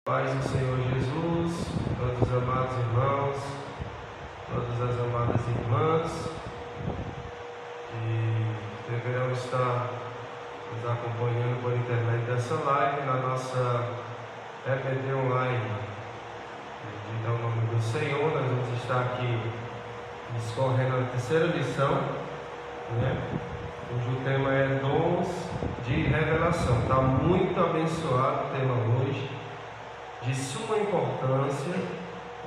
Paz do Senhor Jesus, todos os amados irmãos, todas as amadas irmãs que deverão estar nos acompanhando por intermédio dessa live na nossa EBD Online. Bendito é o nome do Senhor. Nós vamos estar aqui discorrendo a terceira lição, cujo tema é dons de revelação. Está muito abençoado o tema hoje, de suma importância,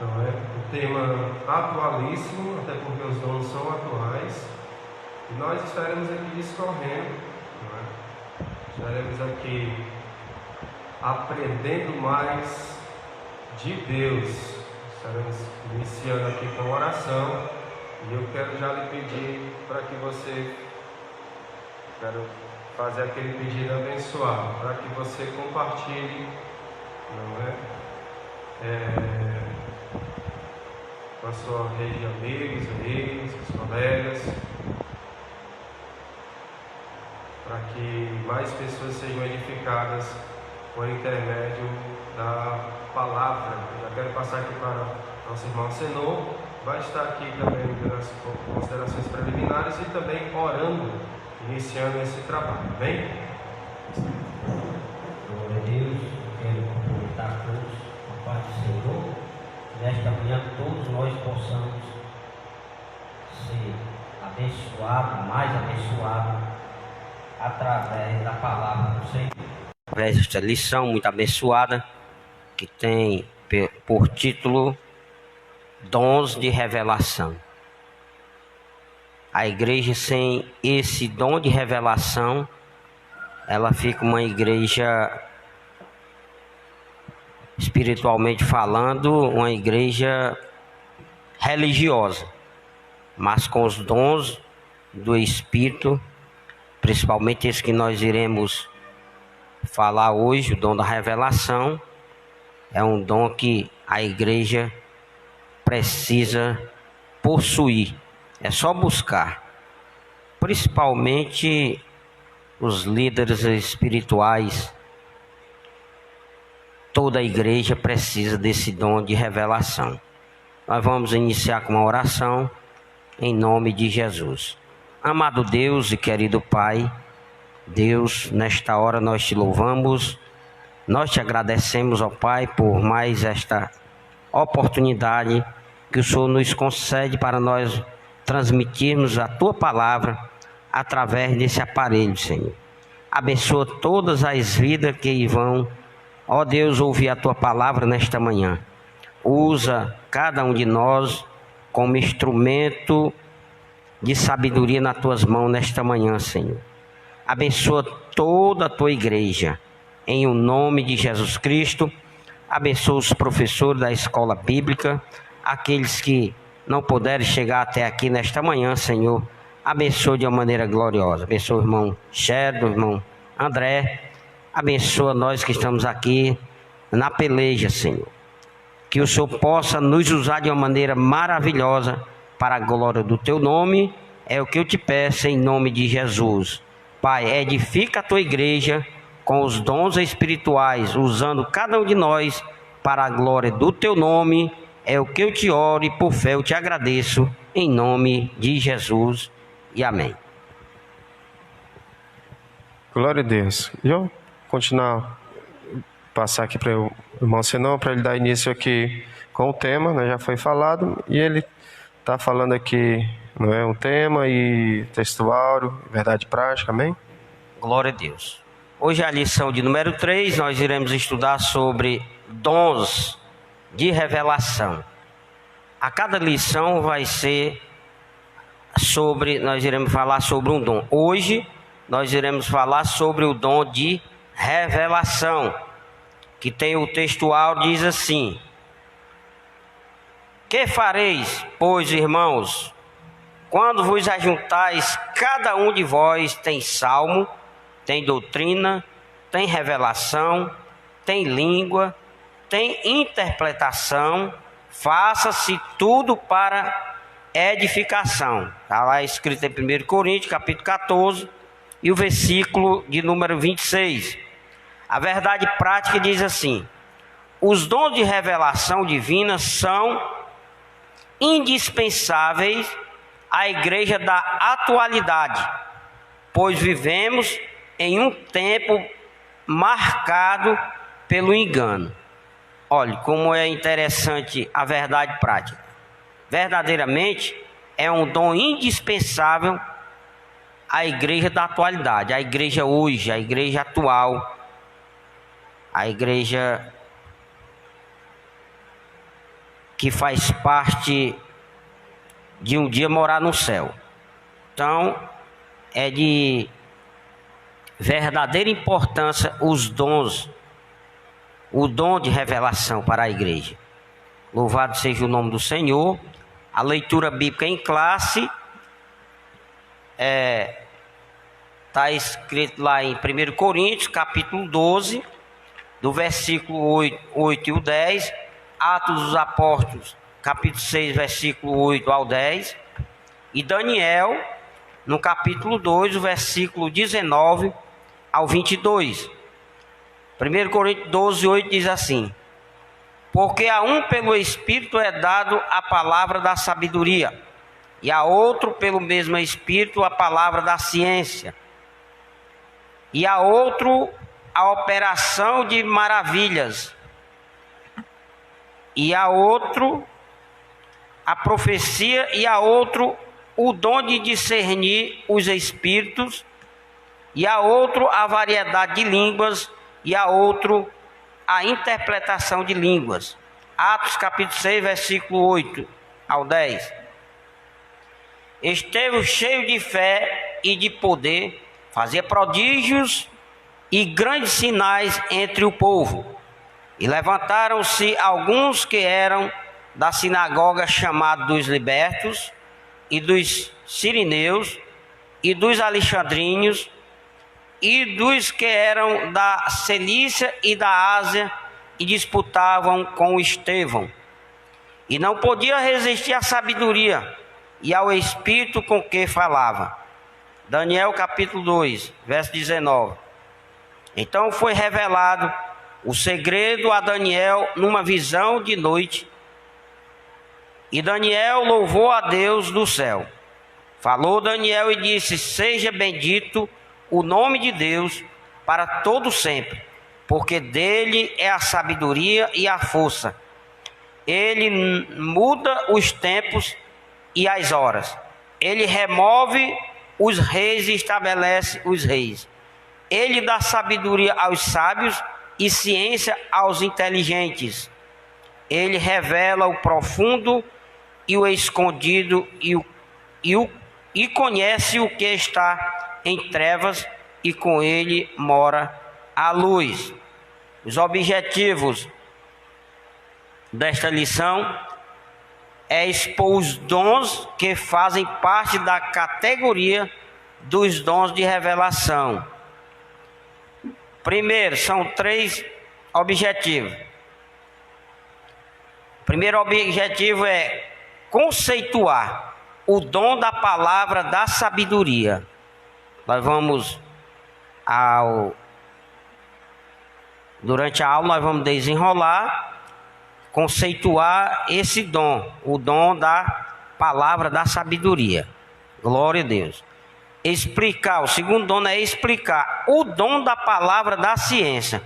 não é? O tema atualíssimo, até porque os dons são atuais, e nós estaremos aqui discorrendo, não é? Estaremos aqui aprendendo mais de Deus. Estaremos iniciando aqui com oração, e eu quero já lhe pedir para que você, quero fazer aquele pedido abençoado, para que você compartilhe, não é? Com a sua rede de amigos, os colegas, para que mais pessoas sejam edificadas por intermédio da palavra. Eu já quero passar aqui para nosso irmão Senor, vai estar aqui também nas considerações preliminares e também orando, iniciando esse trabalho. Amém? Glória a Deus. Quero cumprimentar a todos com a paz do Senhor. Nesta manhã todos nós possamos ser abençoados, mais abençoados, através da palavra do Senhor. Através desta lição muito abençoada, que tem por título Dons de Revelação. A igreja sem esse dom de revelação, ela fica uma igreja, espiritualmente falando, uma igreja religiosa, mas com os dons do Espírito, principalmente esse que nós iremos falar hoje, o dom da revelação, é um dom que a igreja precisa possuir, é só buscar, principalmente os líderes espirituais. Toda a igreja precisa desse dom de revelação. Nós vamos iniciar com uma oração em nome de Jesus. Amado Deus e querido Pai, Deus, nesta hora nós te louvamos, nós te agradecemos, ó Pai, por mais esta oportunidade que o Senhor nos concede para nós transmitirmos a Tua palavra através desse aparelho, Senhor. Abençoa todas as vidas que vão, ó Deus, ouvir a Tua palavra nesta manhã. Usa cada um de nós como instrumento de sabedoria nas Tuas mãos nesta manhã, Senhor. Abençoa toda a Tua igreja, em o nome de Jesus Cristo. Abençoa os professores da escola bíblica, aqueles que não puderem chegar até aqui nesta manhã, Senhor. Abençoa de uma maneira gloriosa. Abençoa o irmão Sheldon, o irmão André. Abençoa nós que estamos aqui na peleja, Senhor. Que o Senhor possa nos usar de uma maneira maravilhosa para a glória do Teu nome. É o que eu te peço em nome de Jesus. Pai, edifica a Tua igreja com os dons espirituais, usando cada um de nós para a glória do Teu nome. É o que eu te oro e por fé eu te agradeço em nome de Jesus. E amém. Glória a Deus. E eu continuar, passar aqui para o irmão Senão, para ele dar início aqui com o tema, né? Já foi falado, e ele está falando aqui, não é, um tema e textual, verdade prática, amém? Glória a Deus. Hoje é a lição de número 3, nós iremos estudar sobre dons de revelação. A cada lição vai ser nós iremos falar sobre um dom. Hoje nós iremos falar sobre o dom de revelação, que tem o textual, diz assim: que fareis, pois, irmãos, quando vos ajuntais, cada um de vós tem salmo, tem doutrina, tem revelação, tem língua, tem interpretação, faça-se tudo para edificação. Está lá escrito em 1 Coríntios, capítulo 14, e o versículo de número 26. A verdade prática diz assim: os dons de revelação divina são indispensáveis à igreja da atualidade, pois vivemos em um tempo marcado pelo engano. Olhe como é interessante a verdade prática. Verdadeiramente é um dom indispensável à igreja da atualidade, à igreja hoje, à igreja atual, à igreja que faz parte de um dia morar no céu. Então, é de verdadeira importância os dons, o dom de revelação para a igreja. Louvado seja o nome do Senhor. A leitura bíblica em classe está escrito lá em 1 Coríntios, capítulo 12, do versículo 8 e o 10, Atos dos Apóstolos, capítulo 6, versículo 8 ao 10, e Daniel, no capítulo 2, o versículo 19 ao 22. 1 Coríntios 12, 8 diz assim: porque a um pelo Espírito é dado a palavra da sabedoria, e a outro pelo mesmo Espírito a palavra da ciência, e a outro a operação de maravilhas, e a outro a profecia, e a outro o dom de discernir os espíritos, e a outro a variedade de línguas, e a outro a interpretação de línguas. Atos capítulo 6, versículo 8 ao 10. Esteve cheio de fé e de poder, fazia prodígios e grandes sinais entre o povo. E levantaram-se alguns que eram da sinagoga chamada dos libertos, e dos sirineus, e dos alexandríneos, e dos que eram da Cilícia e da Ásia, e disputavam com Estevão. E não podia resistir à sabedoria e ao Espírito com que falava. Daniel capítulo 2, verso 19. Então foi revelado o segredo a Daniel numa visão de noite. E Daniel louvou a Deus do céu. Falou Daniel e disse: seja bendito o nome de Deus para todo sempre, porque dele é a sabedoria e a força. Ele muda os tempos e as horas. Ele remove os reis e estabelece os reis. Ele dá sabedoria aos sábios e ciência aos inteligentes. Ele revela o profundo e o escondido e conhece o que está em trevas, e com ele mora a luz. Os objetivos desta lição é expor os dons que fazem parte da categoria dos dons de revelação. Primeiro, são 3 objetivos. O primeiro objetivo é conceituar o dom da palavra da sabedoria. Nós vamos durante a aula nós vamos desenrolar, conceituar esse dom, o dom da palavra da sabedoria. Glória a Deus. Explicar, o segundo dom é explicar o dom da palavra da ciência.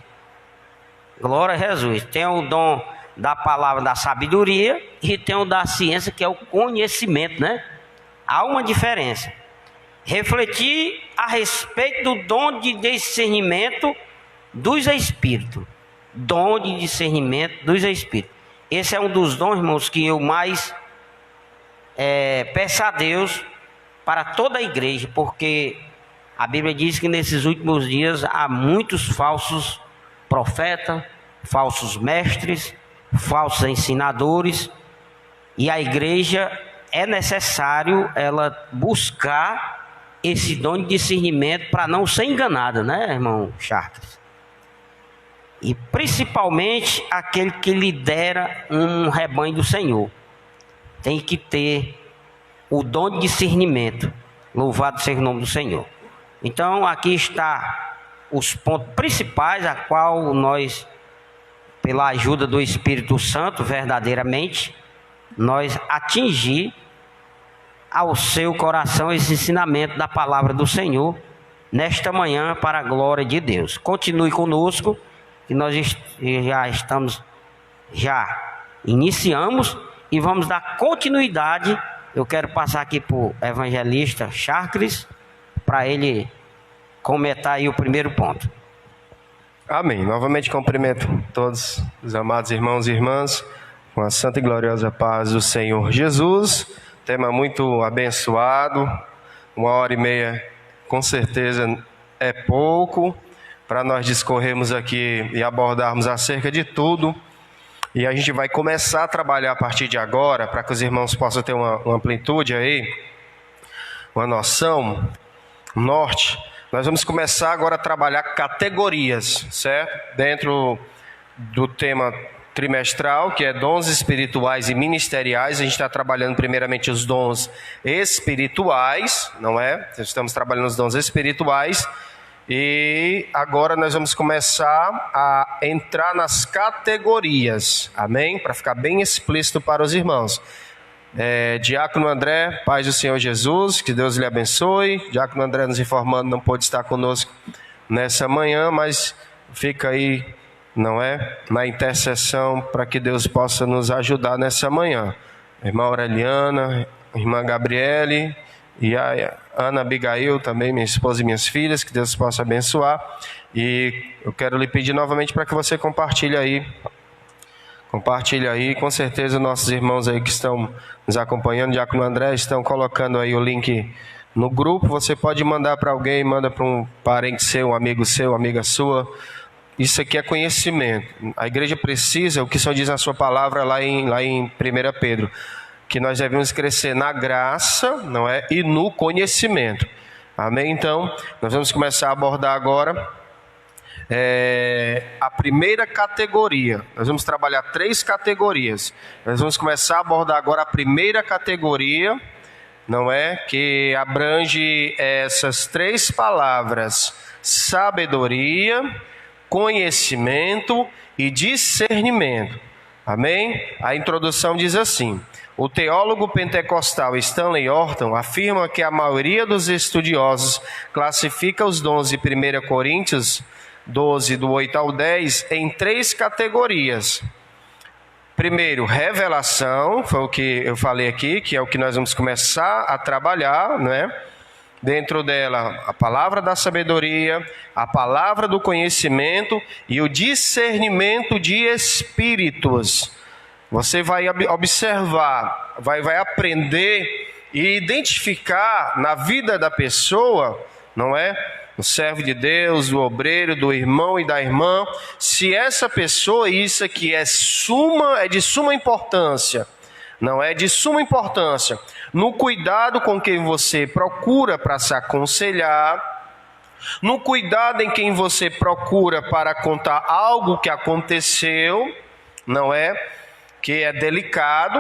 Glória a Jesus. Tem o dom da palavra da sabedoria e tem o da ciência, que é o conhecimento, né? Há uma diferença. Refletir a respeito do dom de discernimento dos espíritos. Dom de discernimento dos espíritos. Esse é um dos dons, irmãos, que eu mais peço a Deus para toda a igreja, porque a Bíblia diz que nesses últimos dias há muitos falsos profetas, falsos mestres, falsos ensinadores, e a igreja é necessário ela buscar esse dom de discernimento para não ser enganada, né, irmão Charles? E principalmente aquele que lidera um rebanho do Senhor tem que ter o dom de discernimento. Louvado seja o nome do Senhor. Então aqui está os pontos principais a qual nós pela ajuda do Espírito Santo, verdadeiramente, nós atingir ao seu coração esse ensinamento da palavra do Senhor, nesta manhã, para a glória de Deus. Continue conosco, que nós já iniciamos e vamos dar continuidade. Eu quero passar aqui para o evangelista Charles, para ele comentar aí o primeiro ponto. Amém. Novamente cumprimento todos os amados irmãos e irmãs com a santa e gloriosa paz do Senhor Jesus. Tema muito abençoado. 1h30 com certeza é pouco para nós discorrermos aqui e abordarmos acerca de tudo. E a gente vai começar a trabalhar a partir de agora, para que os irmãos possam ter uma amplitude aí, uma noção, um norte. Nós vamos começar agora a trabalhar categorias, certo? Dentro do tema trimestral, que é dons espirituais e ministeriais. A gente está trabalhando primeiramente os dons espirituais, não é? Estamos trabalhando os dons espirituais. E agora nós vamos começar a entrar nas categorias, amém? Para ficar bem explícito para os irmãos. Diácono André, paz do Senhor Jesus, que Deus lhe abençoe. Diácono André nos informando, não pôde estar conosco nessa manhã, mas fica aí, não é? Na intercessão para que Deus possa nos ajudar nessa manhã. Irmã Aureliana, irmã Gabriele e a Ana Abigail também, minha esposa e minhas filhas, que Deus possa abençoar. E eu quero lhe pedir novamente para que você compartilhe aí, com certeza nossos irmãos aí que estão nos acompanhando, Diácono André, estão colocando aí o link no grupo. Você pode mandar para alguém, manda para um parente seu, um amigo seu, amiga sua. Isso aqui é conhecimento. A igreja precisa, o que o Senhor diz na sua palavra lá em 1 Pedro, que nós devemos crescer na graça, não é? E no conhecimento. Amém? Então, nós vamos começar a abordar agora a primeira categoria. Nós vamos trabalhar 3 categorias. Nós vamos começar a abordar agora a primeira categoria, não é? Que abrange essas 3 palavras: sabedoria, conhecimento e discernimento. Amém? A introdução diz assim: o teólogo pentecostal Stanley Orton afirma que a maioria dos estudiosos classifica os dons de 1 Coríntios 12, do 8 ao 10, em 3 categorias. Primeiro, revelação, foi o que eu falei aqui, que é o que nós vamos começar a trabalhar, né? Dentro dela, a palavra da sabedoria, a palavra do conhecimento e o discernimento de espíritos. Você vai observar, vai aprender e identificar na vida da pessoa, não é? Do servo de Deus, do obreiro, do irmão e da irmã, se essa pessoa, isso aqui é de suma importância, não é? De suma importância, no cuidado com quem você procura para se aconselhar, no cuidado em quem você procura para contar algo que aconteceu, não é? Que é delicado,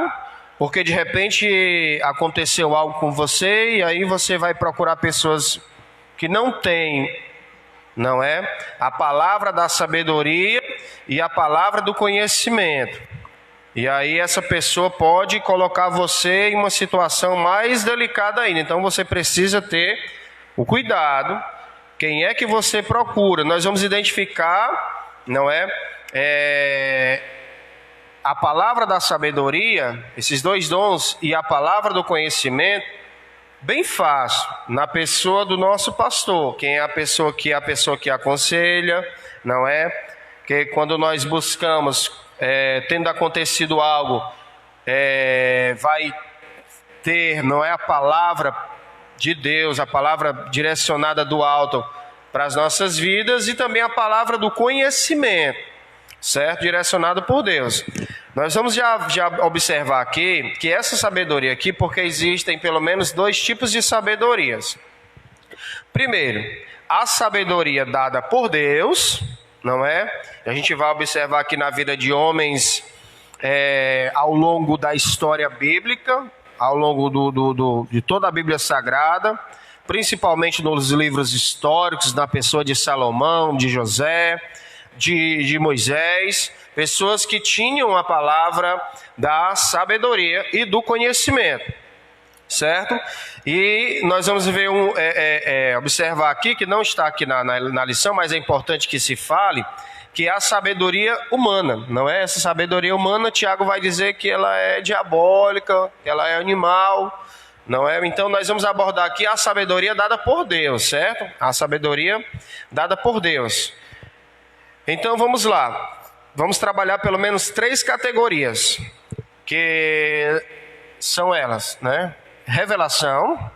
porque de repente aconteceu algo com você e aí você vai procurar pessoas que não têm, não é? A palavra da sabedoria e a palavra do conhecimento. E aí essa pessoa pode colocar você em uma situação mais delicada ainda. Então você precisa ter o cuidado. Quem é que você procura? Nós vamos identificar, não é? A palavra da sabedoria, esses 2 dons, e a palavra do conhecimento, bem fácil, na pessoa do nosso pastor. Quem é a pessoa que aconselha, não é? Que quando nós buscamos, tendo acontecido algo, vai ter, não é, a palavra de Deus, a palavra direcionada do alto para as nossas vidas, e também a palavra do conhecimento, certo? Direcionada por Deus. Nós vamos já observar aqui que essa sabedoria aqui, porque existem pelo menos 2 tipos de sabedorias. Primeiro, a sabedoria dada por Deus, não é? A gente vai observar aqui na vida de homens ao longo da história bíblica, ao longo de toda a Bíblia Sagrada, principalmente nos livros históricos, na pessoa de Salomão, de José, de Moisés, pessoas que tinham a palavra da sabedoria e do conhecimento, certo? E nós vamos ver observar aqui, que não está aqui na lição, mas é importante que se fale, que é a sabedoria humana, não é? Essa sabedoria humana, Tiago vai dizer que ela é diabólica, que ela é animal, não é? Então nós vamos abordar aqui a sabedoria dada por Deus, certo? A sabedoria dada por Deus. Então vamos lá, vamos trabalhar pelo menos 3 categorias, que são elas, né? Revelação,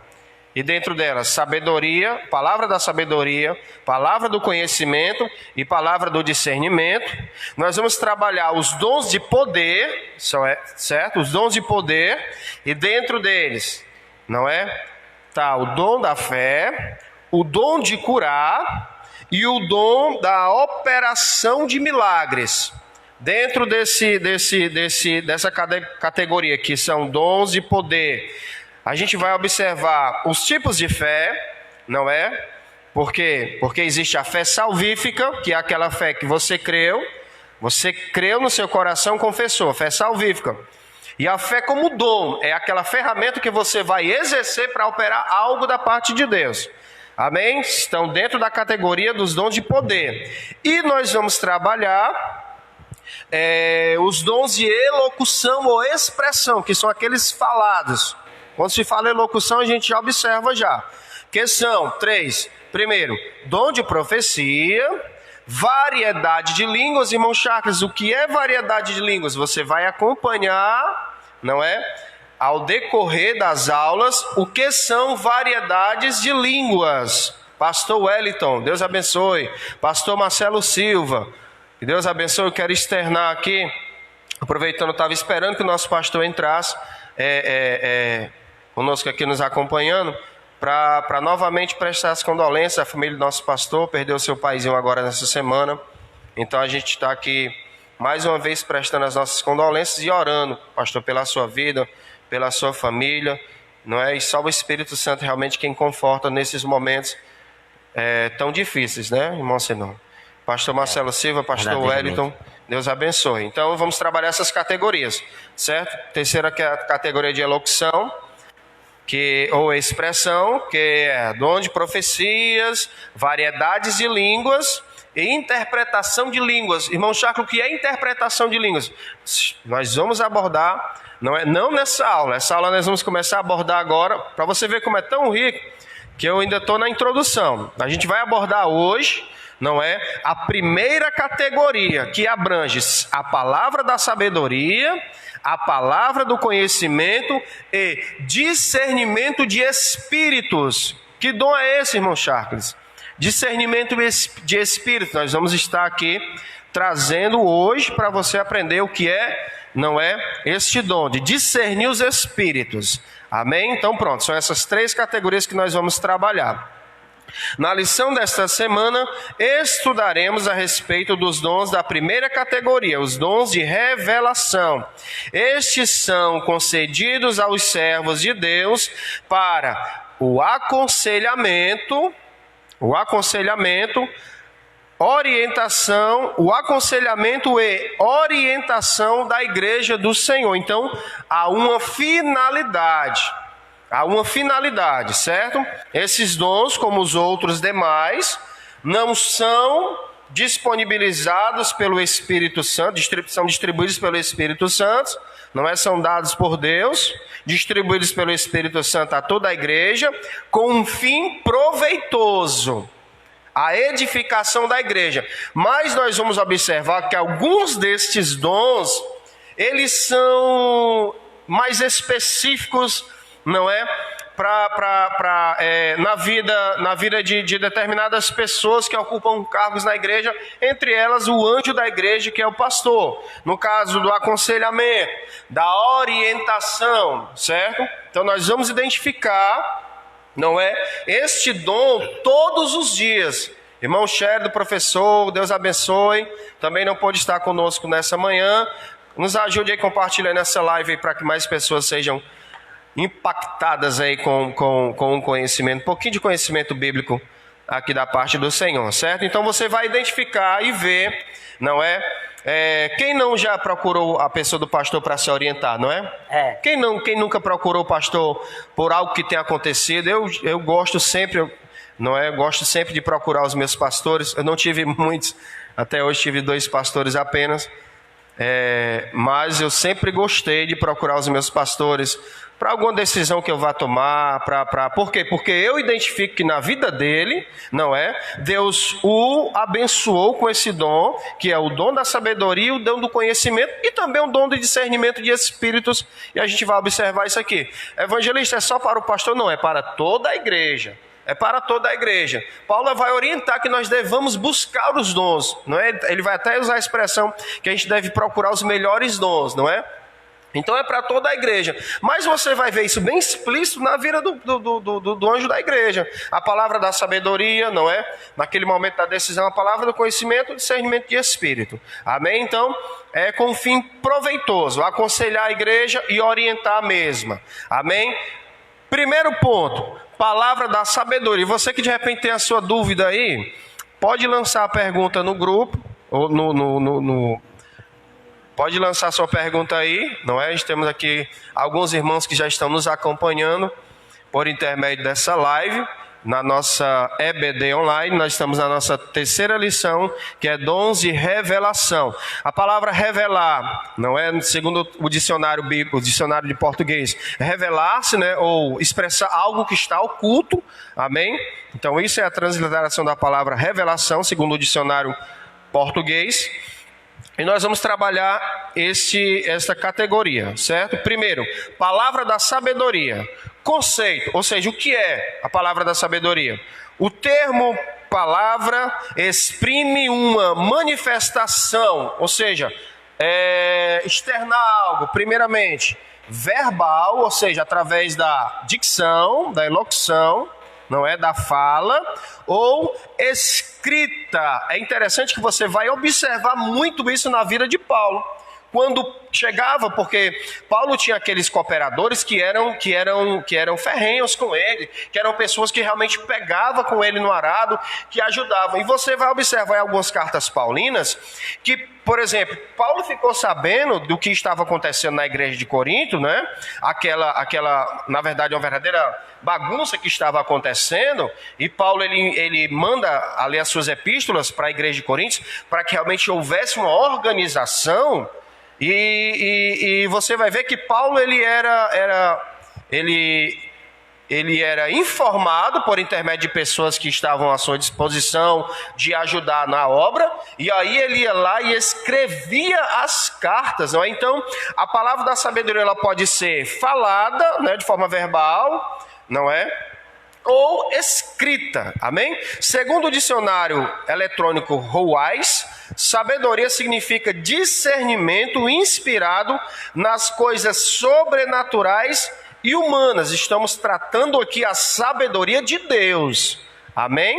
e dentro delas sabedoria, palavra da sabedoria, palavra do conhecimento e palavra do discernimento. Nós vamos trabalhar os dons de poder, certo? Os dons de poder, e dentro deles, não é? Tá o dom da fé, o dom de curar e o dom da operação de milagres. Dentro dessa categoria que são dons de poder, a gente vai observar os tipos de fé, não é? Por quê? Porque existe a fé salvífica, que é aquela fé que você creu no seu coração, confessou, fé salvífica. E a fé como dom, é aquela ferramenta que você vai exercer para operar algo da parte de Deus. Amém? Estão dentro da categoria dos dons de poder. E nós vamos trabalhar os dons de elocução ou expressão, que são aqueles falados. Quando se fala elocução, a gente já observa já. Que são 3. Primeiro, dom de profecia, variedade de línguas. Irmão Charles, o que é variedade de línguas? Você vai acompanhar, não é? Ao decorrer das aulas, o que são variedades de línguas. Pastor Wellington, Deus abençoe. Pastor Marcelo Silva, que Deus abençoe. Eu quero externar aqui, aproveitando, eu estava esperando que o nosso pastor entrasse, conosco aqui nos acompanhando, para novamente prestar as condolências à família do nosso pastor, perdeu seu paizinho agora nessa semana. Então a gente está aqui mais uma vez prestando as nossas condolências e orando, pastor, pela sua vida, pela sua família, não é? E só o Espírito Santo realmente quem conforta nesses momentos tão difíceis, né, irmão Senão? Pastor Marcelo Silva, pastor Wellington, Deus abençoe. Então vamos trabalhar essas categorias, certo? Terceira que é a categoria de elocução, ou expressão, que é dom de profecias, variedades de línguas e interpretação de línguas. Irmão Chaco, o que é interpretação de línguas? Nós vamos abordar, não nessa aula. Essa aula nós vamos começar a abordar agora, para você ver como é tão rico, que eu ainda estou na introdução. A gente vai abordar hoje, não é? A primeira categoria, que abrange a palavra da sabedoria, a palavra do conhecimento e discernimento de espíritos. Que dom é esse, irmão Charles? Discernimento de espíritos. Nós vamos estar aqui trazendo hoje para você aprender o que é, não é, este dom de discernir os espíritos. Amém? Então pronto, são essas 3 categorias que nós vamos trabalhar. Na lição desta semana, estudaremos a respeito dos dons da primeira categoria, os dons de revelação. Estes são concedidos aos servos de Deus para o aconselhamento, aconselhamento e orientação da igreja do Senhor. Então, há uma finalidade. Certo? Esses dons, como os outros demais, não são disponibilizados pelo Espírito Santo, são distribuídos pelo Espírito Santo, são dados por Deus, distribuídos pelo Espírito Santo a toda a igreja, com um fim proveitoso, a edificação da igreja. Mas nós vamos observar que alguns destes dons, eles são mais específicos, não é? Na vida de determinadas pessoas que ocupam cargos na igreja, entre elas o anjo da igreja, que é o pastor. No caso do aconselhamento, da orientação, certo? Então nós vamos identificar, não é, este dom todos os dias. Irmão Cher, do professor, Deus abençoe, também não pôde estar conosco nessa manhã. Nos ajude aí compartilhando essa live para que mais pessoas sejam impactadas aí com um conhecimento, um pouquinho de conhecimento bíblico aqui da parte do Senhor, certo? Então você vai identificar e ver, não é? Quem não já procurou a pessoa do pastor para se orientar, não é? Quem nunca procurou o pastor por algo que tenha acontecido? Eu gosto sempre, não é? Eu gosto sempre de procurar os meus pastores. Eu não tive muitos, até hoje tive 2 pastores apenas. Mas eu sempre gostei de procurar os meus pastores para alguma decisão que eu vá tomar, por quê? Porque eu identifico que na vida dele, não é? Deus o abençoou com esse dom, que é o dom da sabedoria, o dom do conhecimento e também o dom do discernimento de espíritos, e a gente vai observar isso aqui. Evangelista, é só para o pastor? Não, é para toda a igreja. É para toda a igreja. Paulo vai orientar que nós devamos buscar os dons, não é? Ele vai até usar a expressão que a gente deve procurar os melhores dons, não é? Então é para toda a igreja. Mas você vai ver isso bem explícito na vida do anjo da igreja. A palavra da sabedoria, não é? Naquele momento da decisão, a palavra do conhecimento, o discernimento de espírito. Amém? Então, é com fim proveitoso, aconselhar a igreja e orientar a mesma. Amém? Primeiro ponto, palavra da sabedoria. Você que de repente tem a sua dúvida aí, pode lançar a pergunta no grupo, ou pode lançar sua pergunta aí, não é? Temos aqui alguns irmãos que já estão nos acompanhando por intermédio dessa live, na nossa EBD online. Nós estamos na nossa 3ª lição, que é dons de revelação. A palavra revelar, não é? Segundo o dicionário bíblico, o dicionário de português, revelar-se, né? Ou expressar algo que está oculto, amém? Então isso é a transliteração da palavra revelação, segundo o dicionário português. E nós vamos trabalhar esta categoria, certo? Primeiro, palavra da sabedoria. Conceito, ou seja, o que é a palavra da sabedoria? O termo palavra exprime uma manifestação, ou seja, externar algo, primeiramente, verbal, ou seja, através da dicção, da elocução, não é, da fala, ou escrita. É interessante que você vai observar muito isso na vida de Paulo. Quando chegava, porque Paulo tinha aqueles cooperadores que eram ferrenhos com ele, que eram pessoas que realmente pegavam com ele no arado, que ajudavam. E você vai observar em algumas cartas paulinas que, por exemplo, Paulo ficou sabendo do que estava acontecendo na igreja de Corinto, né? Aquela, na verdade, uma verdadeira bagunça que estava acontecendo, e Paulo ele manda a ler as suas epístolas para a igreja de Corinto, para que realmente houvesse uma organização. E você vai ver que Paulo ele era informado por intermédio de pessoas que estavam à sua disposição de ajudar na obra, e aí ele ia lá e escrevia as cartas, não é? Então, a palavra da sabedoria ela pode ser falada, né, de forma verbal, não é? Ou escrita, amém? Segundo o dicionário eletrônico Ruais, sabedoria significa discernimento inspirado nas coisas sobrenaturais e humanas. Estamos tratando aqui a sabedoria de Deus, amém?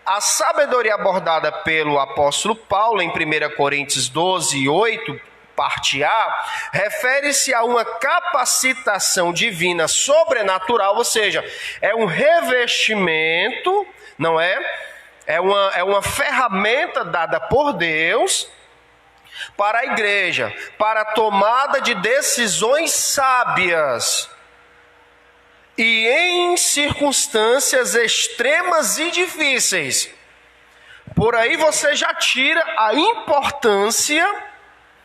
A sabedoria abordada pelo apóstolo Paulo em 1 Coríntios 12, 8, parte A, refere-se a uma capacitação divina sobrenatural, ou seja, é um revestimento, não é? É uma ferramenta dada por Deus para a igreja, para a tomada de decisões sábias e em circunstâncias extremas e difíceis. Por aí você já tira a importância,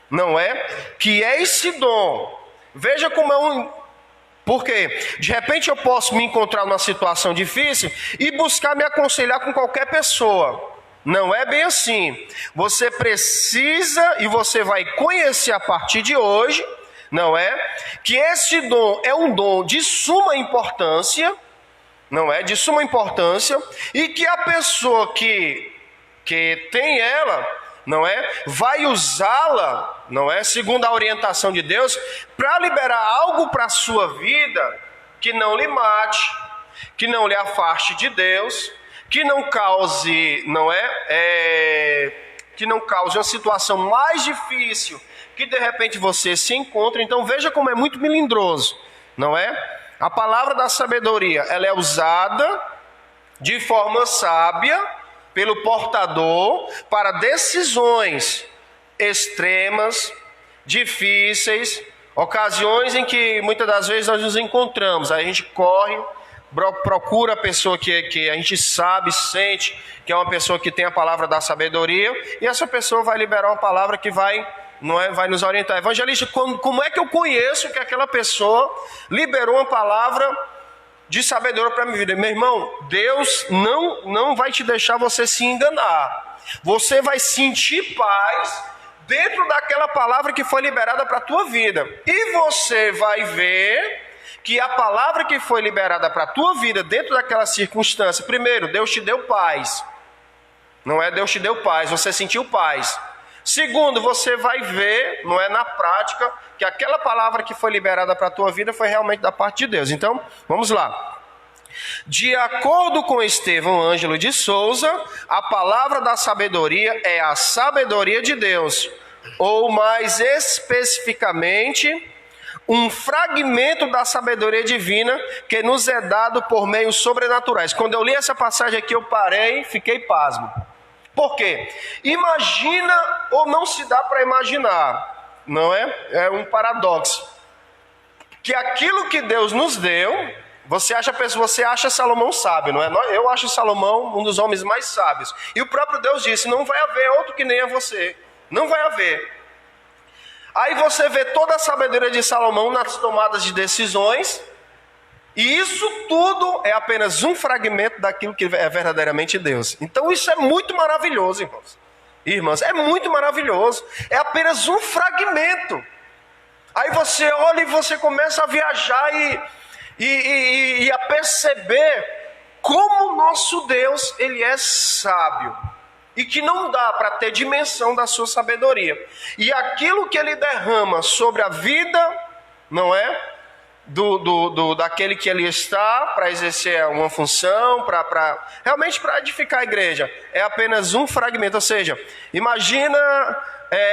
não é? Que é esse dom. Veja como é Porque de repente eu posso me encontrar numa situação difícil e buscar me aconselhar com qualquer pessoa. Não é bem assim. Você precisa, e você vai conhecer a partir de hoje, não é? Que esse dom é um dom de suma importância, não é? De suma importância, e que a pessoa que tem ela, não é? Vai usá-la, não é? Segundo a orientação de Deus, para liberar algo para a sua vida que não lhe mate, que não lhe afaste de Deus, que não cause, não é? Que não cause uma situação mais difícil que de repente você se encontra. Então veja como é muito melindroso, não é? A palavra da sabedoria, ela é usada de forma sábia pelo portador para decisões extremas, difíceis, ocasiões em que muitas das vezes nós nos encontramos. A gente corre, procura a pessoa que a gente sabe, sente que é uma pessoa que tem a palavra da sabedoria, e essa pessoa vai liberar uma palavra que vai nos orientar. Evangelista, como é que eu conheço que aquela pessoa liberou uma palavra de sabedoria para a minha vida? Meu irmão, Deus não vai te deixar você se enganar. Você vai sentir paz dentro daquela palavra que foi liberada para a tua vida. E você vai ver que a palavra que foi liberada para a tua vida dentro daquela circunstância, primeiro, Deus te deu paz. Não é Deus te deu paz, você sentiu paz. Segundo, você vai ver, não é na prática, que aquela palavra que foi liberada para a tua vida foi realmente da parte de Deus. Então, vamos lá. De acordo com Estevão Ângelo de Souza, a palavra da sabedoria é a sabedoria de Deus, ou mais especificamente, um fragmento da sabedoria divina que nos é dado por meios sobrenaturais. Quando eu li essa passagem aqui, eu parei, fiquei pasmo. Por quê? Imagina, ou não se dá para imaginar, não é? É um paradoxo. Que aquilo que Deus nos deu, você acha Salomão sábio, não é? Eu acho Salomão um dos homens mais sábios. E o próprio Deus disse, não vai haver outro que nem a você. Não vai haver. Aí você vê toda a sabedoria de Salomão nas tomadas de decisões, e isso tudo é apenas um fragmento daquilo que é verdadeiramente Deus. Então isso é muito maravilhoso, irmãos. Irmãs, é muito maravilhoso. É apenas um fragmento. Aí você olha e você começa a viajar e a perceber como o nosso Deus, ele é sábio. E que não dá para ter dimensão da sua sabedoria. E aquilo que ele derrama sobre a vida, não é? Daquele que ele está para exercer uma função, realmente para edificar a igreja, é apenas um fragmento. Ou seja, imagina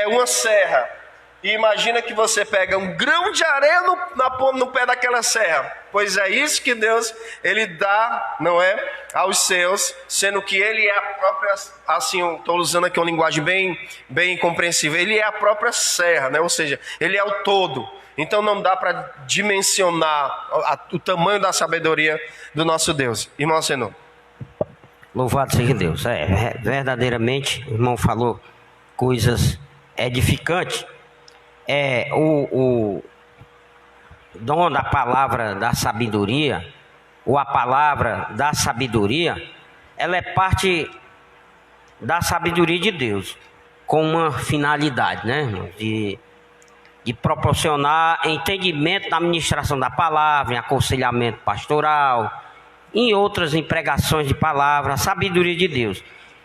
uma serra, e imagina que você pega um grão de areia no pé daquela serra. Pois é isso que Deus, ele dá, não é, aos seus, sendo que ele é a própria, assim, estou usando aqui uma linguagem bem compreensível, ele é a própria serra, né? Ou seja, ele é o todo. Então não dá para dimensionar o tamanho da sabedoria do nosso Deus. Irmão Senhor. Louvado seja Deus. Verdadeiramente, o irmão falou coisas edificantes. O dom da palavra da sabedoria, ou a palavra da sabedoria, ela é parte da sabedoria de Deus, com uma finalidade, né, irmão? De proporcionar entendimento na administração da palavra, em aconselhamento pastoral, em outras empregações de palavra, a sabedoria de Deus.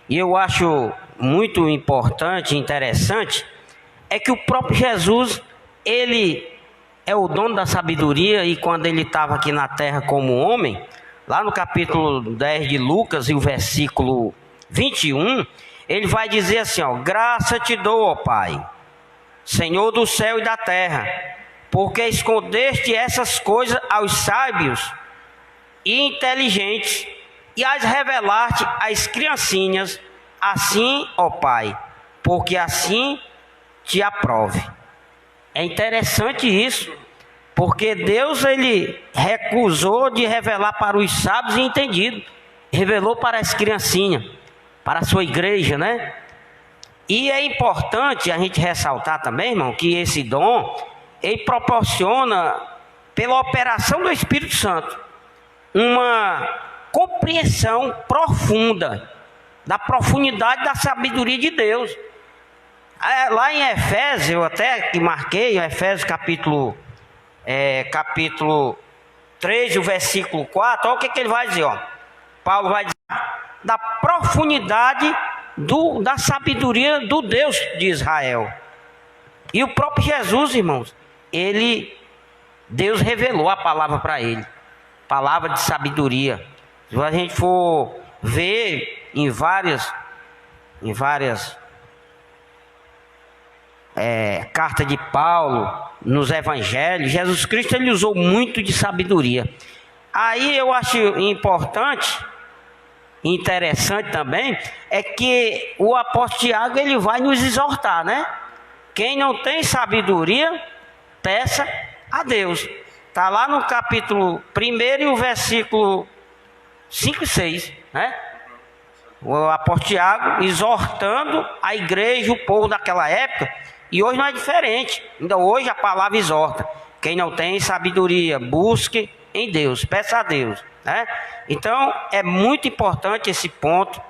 E eu acho muito importante e interessante, é que o próprio Jesus, ele é o dono da sabedoria, e quando ele estava aqui na terra como homem, lá no capítulo 10 de Lucas, e o versículo 21, ele vai dizer assim, ó: graça te dou, ó Pai, Senhor do céu e da terra, porque escondeste essas coisas aos sábios e inteligentes, e as revelaste às criancinhas, assim, ó Pai, porque assim te aprove. É interessante isso, porque Deus, ele recusou de revelar para os sábios e entendidos, revelou para as criancinhas, para a sua igreja, né? E é importante a gente ressaltar também, irmão, que esse dom, ele proporciona, pela operação do Espírito Santo, uma compreensão profunda da profundidade da sabedoria de Deus. Lá em Efésios, eu até que marquei, Efésios capítulo 3, o versículo 4, olha o que ele vai dizer, ó. Paulo vai dizer da profundidade da sabedoria do Deus de Israel. E o próprio Jesus, irmãos, Deus revelou a palavra para ele, palavra de sabedoria. Se a gente for ver em várias cartas de Paulo, nos evangelhos, Jesus Cristo, ele usou muito de sabedoria. Aí eu acho importante interessante também é que o apóstolo Tiago ele vai nos exortar, né? Quem não tem sabedoria, peça a Deus. Está lá no capítulo 1 e o versículo 5 e 6, né? O apóstolo Tiago exortando a igreja, o povo daquela época, e hoje não é diferente. Ainda hoje a palavra exorta. Quem não tem sabedoria, busque em Deus, peça a Deus, né? Então é muito importante esse ponto,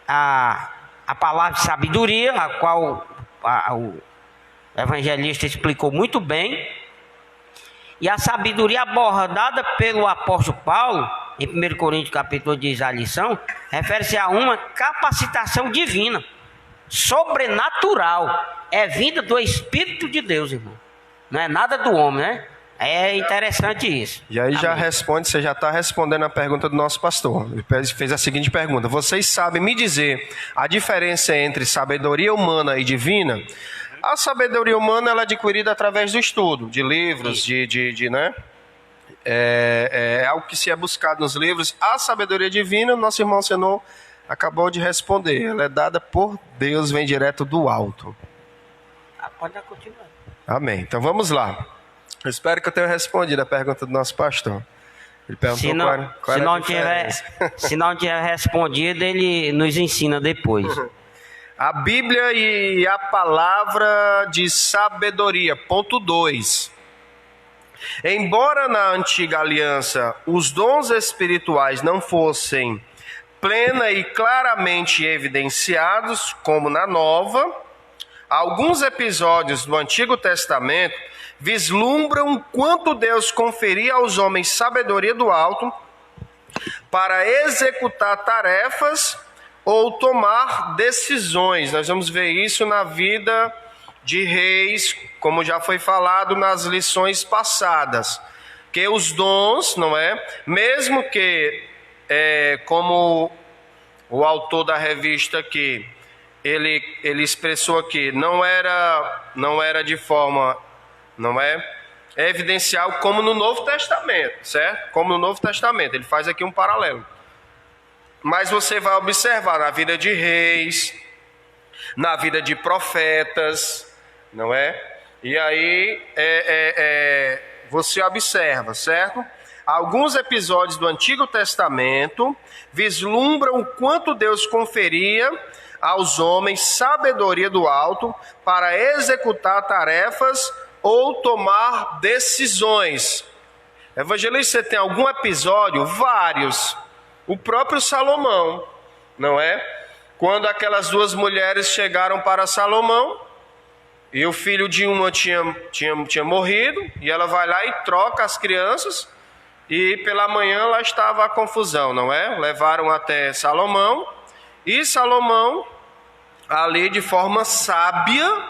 a palavra de sabedoria, a qual o evangelista explicou muito bem, e a sabedoria abordada pelo apóstolo Paulo, em 1 Coríntios capítulo diz a lição, refere-se a uma capacitação divina, sobrenatural, é vinda do Espírito de Deus, irmão, não é nada do homem, né? É interessante isso. E aí já responde, você já está respondendo a pergunta do nosso pastor. Ele fez a seguinte pergunta: vocês sabem me dizer a diferença entre sabedoria humana e divina? A sabedoria humana ela é adquirida através do estudo, de livros, né? É algo que se é buscado nos livros. A sabedoria divina, nosso irmão Senor acabou de responder. Ela é dada por Deus, vem direto do alto. Pode continuar. Amém. Então vamos lá. Eu espero que eu tenha respondido a pergunta do nosso pastor. Ele perguntou se não tiver respondido, ele nos ensina depois. A Bíblia e a palavra de sabedoria. Ponto 2. Embora na antiga aliança os dons espirituais não fossem plena e claramente evidenciados, como na nova, alguns episódios do Antigo Testamento vislumbram quanto Deus conferia aos homens sabedoria do alto para executar tarefas ou tomar decisões. Nós vamos ver isso na vida de reis, como já foi falado nas lições passadas, que os dons, não é? Mesmo que, como o autor da revista aqui, ele expressou aqui, não era de forma, não é, evidencial como no Novo Testamento, certo? Como no Novo Testamento, ele faz aqui um paralelo. Mas você vai observar na vida de reis, na vida de profetas, não é? E aí você observa, certo? Alguns episódios do Antigo Testamento vislumbram o quanto Deus conferia aos homens sabedoria do alto para executar tarefas ou tomar decisões. Evangelista, você tem algum episódio? Vários. O próprio Salomão, não é? Quando aquelas duas mulheres chegaram para Salomão, e o filho de uma tinha morrido, e ela vai lá e troca as crianças, e pela manhã lá estava a confusão, não é? Levaram até Salomão, e Salomão, ali de forma sábia,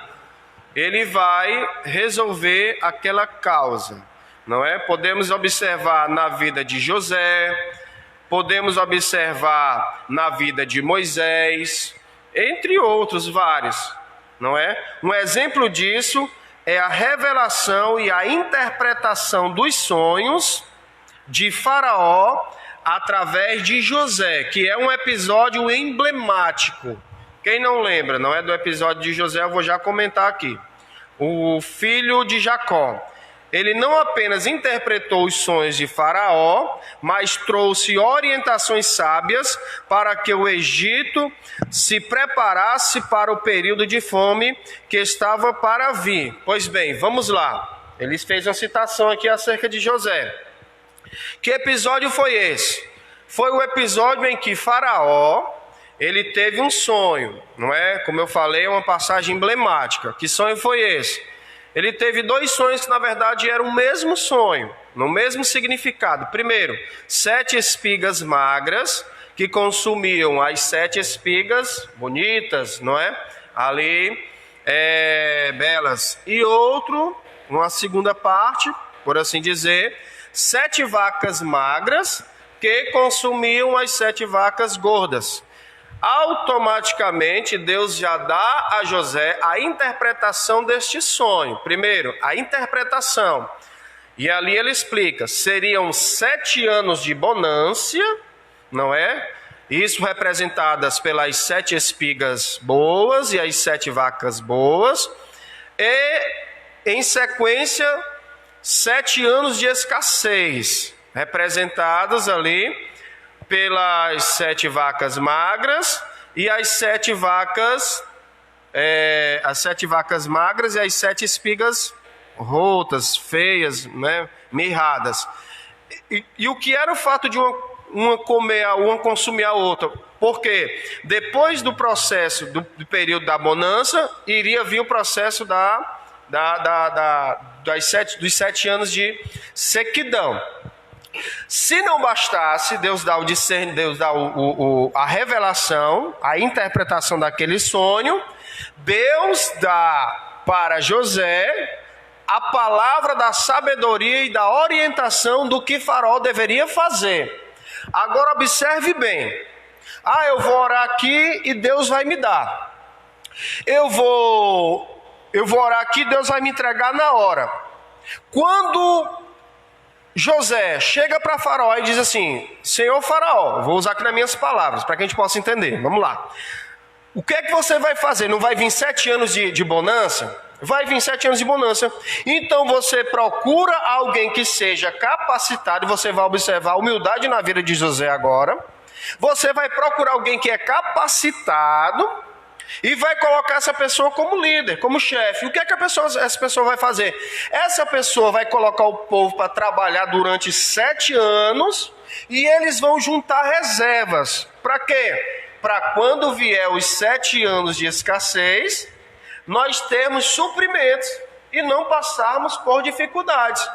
ele vai resolver aquela causa, não é? Podemos observar na vida de José, podemos observar na vida de Moisés, entre outros vários, não é? Um exemplo disso é a revelação e a interpretação dos sonhos de Faraó através de José, que é um episódio emblemático. Quem não lembra, não é, do episódio de José, eu vou já comentar aqui. O filho de Jacó, ele não apenas interpretou os sonhos de Faraó, mas trouxe orientações sábias para que o Egito se preparasse para o período de fome que estava para vir. Pois bem, vamos lá. Ele fez uma citação aqui acerca de José. Que episódio foi esse? Foi o episódio em que Faraó, ele teve um sonho, não é? Como eu falei, é uma passagem emblemática. Que sonho foi esse? Ele teve dois sonhos que na verdade eram o mesmo sonho, no mesmo significado. Primeiro, 7 espigas magras que consumiam as 7 espigas bonitas, não é? Ali, belas. E outro, uma segunda parte, por assim dizer, 7 vacas magras que consumiam as 7 vacas gordas. Automaticamente Deus já dá a José a interpretação deste sonho. Primeiro, a interpretação. E ali ele explica, seriam 7 anos de bonância, não é? Isso representadas pelas 7 espigas boas e as 7 vacas boas. E, em sequência, 7 anos de escassez, representados ali pelas 7 vacas magras e as 7 vacas, as 7 vacas magras e as 7 espigas rotas, feias, né, mirradas. E o que era o fato de uma comer, uma consumir a outra? Porque depois do processo, do período da bonança, iria vir o processo dos 7 anos de sequidão. Se não bastasse, Deus dá a revelação, a interpretação daquele sonho. Deus dá para José a palavra da sabedoria e da orientação do que Faraó deveria fazer. Agora observe bem. Eu vou orar aqui e Deus vai me dar. Eu vou orar aqui e Deus vai me entregar na hora. Quando José chega para Faraó e diz assim: Senhor Faraó, vou usar aqui nas minhas palavras para que a gente possa entender. Vamos lá. O que é que você vai fazer? Não vai vir 7 anos de bonança? Vai vir 7 anos de bonança. Então você procura alguém que seja capacitado. E você vai observar a humildade na vida de José agora. Você vai procurar alguém que é capacitado e vai colocar essa pessoa como líder, como chefe. O que é que essa pessoa vai fazer? Essa pessoa vai colocar o povo para trabalhar durante 7 anos e eles vão juntar reservas. Para quê? Para quando vier os 7 anos de escassez, nós termos suprimentos e não passarmos por dificuldades.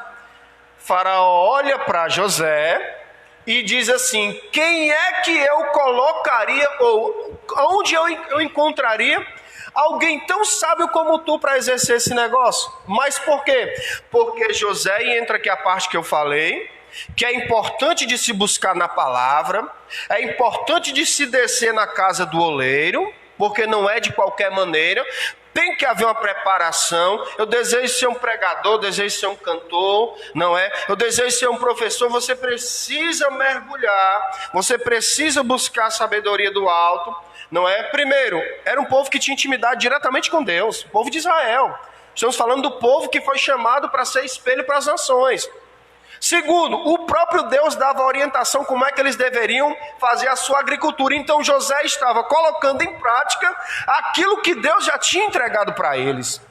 Faraó olha para José e diz assim: quem é que eu colocaria, ou onde eu encontraria alguém tão sábio como tu para exercer esse negócio? Mas por quê? Porque José, e entra aqui a parte que eu falei, que é importante de se buscar na palavra, é importante de se descer na casa do oleiro, porque não é de qualquer maneira. Tem que haver uma preparação. Eu desejo ser um pregador, desejo ser um cantor, não é? Eu desejo ser um professor. Você precisa mergulhar, você precisa buscar a sabedoria do alto, não é? Primeiro, era um povo que tinha intimidade diretamente com Deus, o povo de Israel. Estamos falando do povo que foi chamado para ser espelho para as nações. Segundo, o próprio Deus dava orientação como é que eles deveriam fazer a sua agricultura. Então José estava colocando em prática aquilo que Deus já tinha entregado para eles.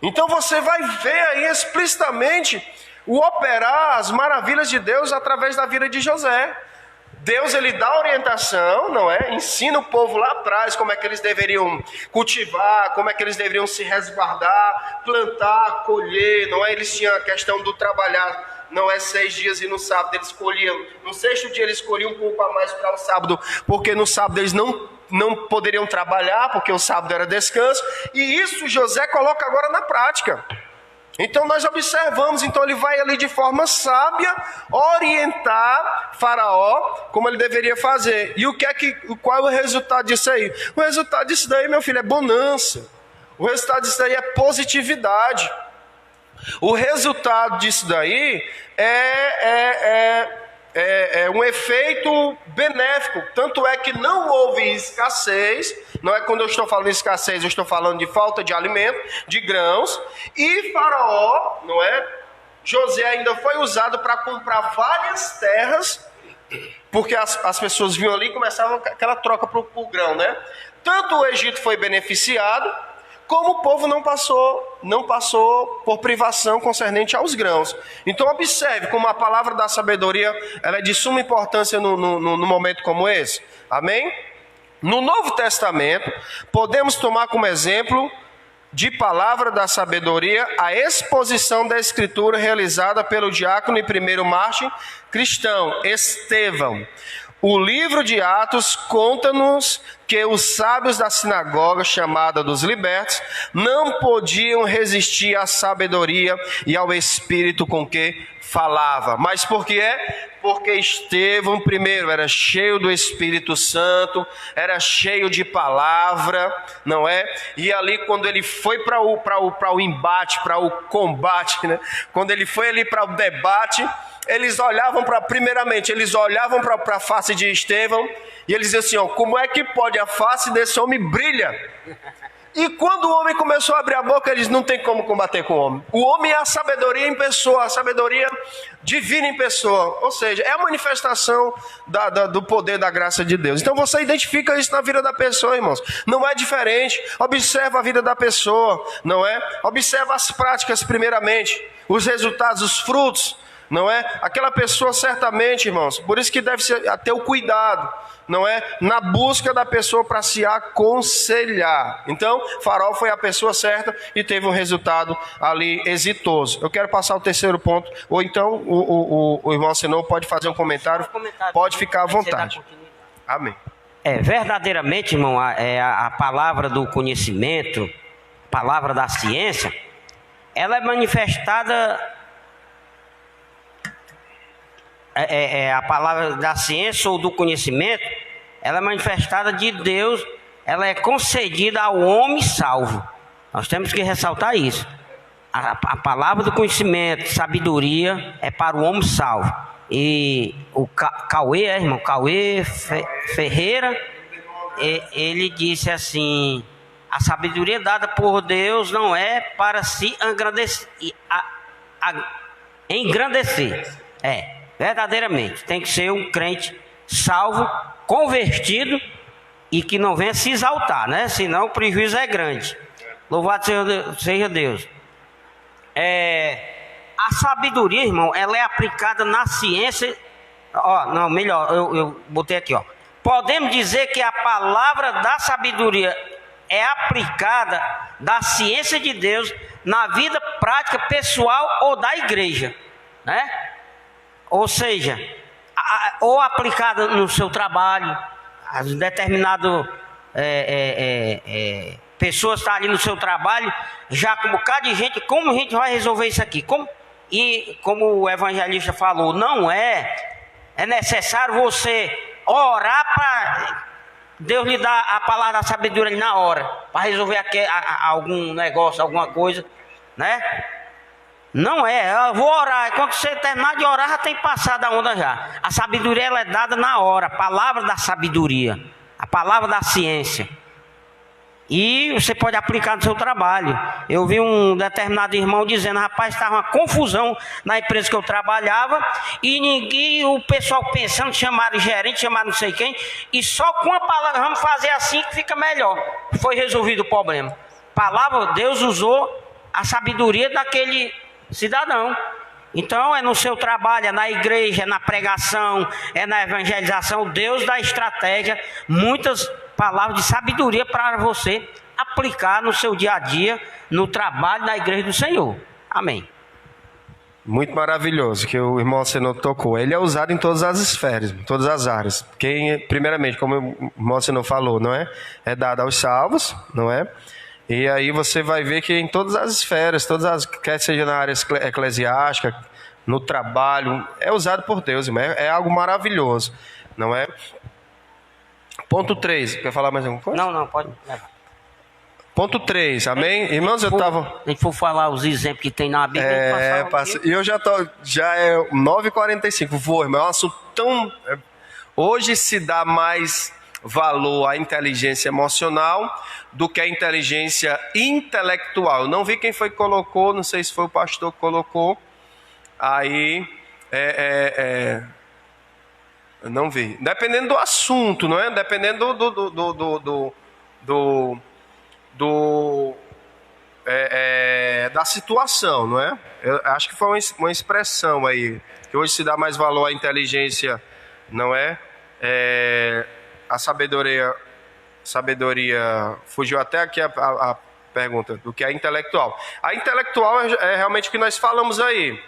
Então você vai ver aí explicitamente o operar as maravilhas de Deus através da vida de José. Deus, ele dá orientação, não é? Ensina o povo lá atrás como é que eles deveriam cultivar, como é que eles deveriam se resguardar, plantar, colher, não é? Eles tinham a questão do trabalhar. Não é 6 dias e no sábado eles colhiam. No 6º dia eles colhiam um pouco a mais para o sábado, porque no sábado eles não poderiam trabalhar, porque o sábado era descanso. E isso José coloca agora na prática. Então nós observamos, então ele vai ali de forma sábia orientar Faraó como ele deveria fazer. E qual é o resultado disso aí? O resultado disso daí, meu filho, é bonança. O resultado disso daí é positividade. O resultado disso daí é um efeito benéfico. Tanto é que não houve escassez. Não é quando eu estou falando de escassez, eu estou falando de falta de alimento, de grãos. E Faraó, não é? José ainda foi usado para comprar várias terras, porque as pessoas vinham ali e começavam aquela troca por grão, né? Tanto o Egito foi beneficiado, como o povo não passou por privação concernente aos grãos. Então observe como a palavra da sabedoria ela é de suma importância no momento como esse. Amém? No Novo Testamento, podemos tomar como exemplo de palavra da sabedoria a exposição da Escritura realizada pelo diácono e primeiro mártir cristão, Estevão. O livro de Atos conta-nos que os sábios da sinagoga, chamada dos libertos, não podiam resistir à sabedoria e ao espírito com que falava. Mas por que é? Porque Estevão, primeiro, era cheio do Espírito Santo, era cheio de palavra, não é? E ali, quando ele foi para o embate, para o combate, né? Quando ele foi ali para o debate, eles olhavam primeiramente, eles olhavam para a face de Estevão e eles diziam assim: ó, como é que pode a face desse homem brilha? E quando o homem começou a abrir a boca, eles não tem como combater com o homem. O homem é a sabedoria em pessoa, a sabedoria divina em pessoa. Ou seja, é a manifestação do poder da graça de Deus. Então você identifica isso na vida da pessoa, irmãos. Não é diferente. Observa a vida da pessoa, não é? Observa as práticas primeiramente, os resultados, os frutos, não é? Aquela pessoa certamente, irmãos, por isso que deve ter o cuidado, não é? Na busca da pessoa para se aconselhar. Então, Farol foi a pessoa certa e teve um resultado ali exitoso. Eu quero passar o terceiro ponto, ou então o irmão Senão pode fazer um comentário, pode ficar à vontade. Amém. Verdadeiramente, irmão, a palavra do conhecimento, palavra da ciência, ela é manifestada... a palavra da ciência ou do conhecimento, ela é manifestada de Deus, ela é concedida ao homem salvo. Nós temos que ressaltar isso. A palavra do conhecimento, sabedoria, é para o homem salvo. E o Cauê Ferreira, ele disse assim: a sabedoria dada por Deus não é para se engrandecer. Verdadeiramente, tem que ser um crente salvo, convertido e que não venha se exaltar, né? Senão o prejuízo é grande. Louvado seja Deus. A sabedoria, irmão, ela é aplicada na ciência. Eu botei aqui, ó. Podemos dizer que a palavra da sabedoria é aplicada da ciência de Deus na vida prática pessoal ou da igreja, né? Ou seja, ou aplicada no seu trabalho, determinado pessoas estão ali no seu trabalho, já com um bocado de gente, como a gente vai resolver isso aqui? E como o evangelista falou, não é necessário você orar para Deus lhe dar a palavra da sabedoria na hora, para resolver algum negócio, alguma coisa, né? Não eu vou orar, e quando você terminar de orar, já tem passado a onda já. A sabedoria ela é dada na hora, a palavra da sabedoria, a palavra da ciência. E você pode aplicar no seu trabalho. Eu vi um determinado irmão dizendo: rapaz, estava uma confusão na empresa que eu trabalhava, e o pessoal pensando, chamaram gerente, chamaram não sei quem, e só com a palavra, vamos fazer assim que fica melhor. Foi resolvido o problema. Palavra, Deus usou a sabedoria daquele cidadão. Então é no seu trabalho, é na igreja, é na pregação, é na evangelização. Deus dá estratégia, muitas palavras de sabedoria para você aplicar no seu dia a dia, no trabalho da igreja do Senhor. Amém. Muito maravilhoso que o irmão Senão tocou. Ele é usado em todas as esferas, em todas as áreas. Primeiramente, como o irmão Senão falou, não é? É dado aos salvos, não é? E aí você vai ver que em todas as esferas, quer seja na área eclesiástica, no trabalho, é usado por Deus, irmão. É algo maravilhoso, não é? Ponto 3, quer falar mais alguma coisa? Não, pode levar. Ponto 3, amém? Irmãos, eu estava... A gente for falar os exemplos que tem na Bíblia... E eu já é 9h45, vou, irmão, é um assunto tão... Hoje se dá mais valor à inteligência emocional do que à inteligência intelectual. Não vi quem foi que colocou, não sei se foi o pastor que colocou. Aí, não vi. Dependendo do assunto, não é? Dependendo da situação, não é? Eu acho que foi uma expressão aí, que hoje se dá mais valor à inteligência, não é? A sabedoria, fugiu até aqui a pergunta, do que é intelectual. A intelectual é realmente o que nós falamos aí.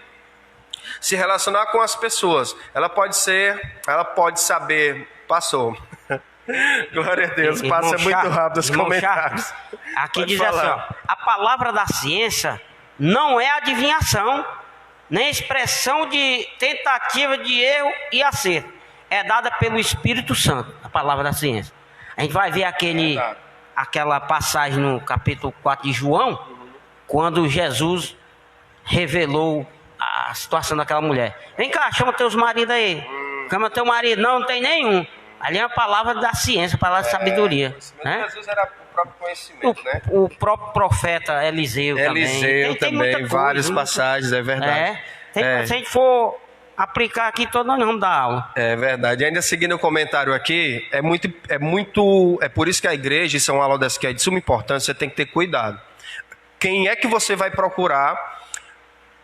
Se relacionar com as pessoas. Ela pode saber, passou. Glória a Deus, passa muito rápido os comentários. Aqui Pode diz falar. assim, ó, a palavra da ciência não é adivinhação, nem expressão de tentativa de erro e acerto. É dada pelo Espírito Santo, a palavra da ciência. A gente vai ver aquela passagem no capítulo 4 de João, quando Jesus revelou a situação daquela mulher. Vem cá, chama teus maridos aí. Chama teu marido. Não tem nenhum. Ali é a palavra da ciência, a palavra da sabedoria. Né? Jesus era o próprio conhecimento, né? O próprio profeta Eliseu também. Eliseu Tem também, muita várias coisa, passagens, é verdade. Se a gente for aplicar aqui todo, nós vamos dar aula. É verdade. E ainda seguindo o comentário aqui, é por isso que a igreja, isso é uma aula dessa que é de suma importância, você tem que ter cuidado. Quem é que você vai procurar?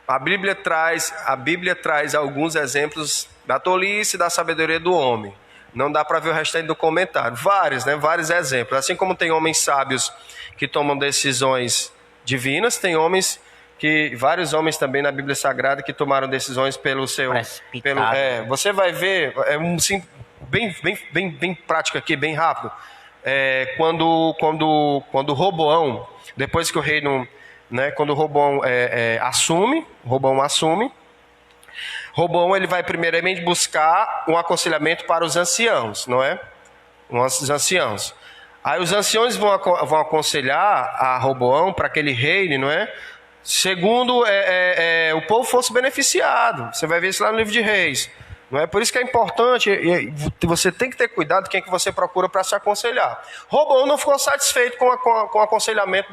A Bíblia traz alguns exemplos da tolice e da sabedoria do homem. Não dá para ver o restante do comentário. Vários exemplos. Assim como tem homens sábios que tomam decisões divinas, tem vários homens também na Bíblia Sagrada que tomaram decisões pelo seu... você vai ver, bem prático aqui, bem rápido. Quando Roboão, depois que o reino... quando Roboão assume, Roboão ele vai primeiramente buscar um aconselhamento para os anciãos, não é? Os anciãos. Aí os anciãos vão aconselhar a Roboão para que ele reine, não é? Segundo o povo fosse beneficiado. Você vai ver isso lá no livro de Reis. Não é? Por isso que é importante, você tem que ter cuidado de quem que você procura para se aconselhar. Roboão não ficou satisfeito com o aconselhamento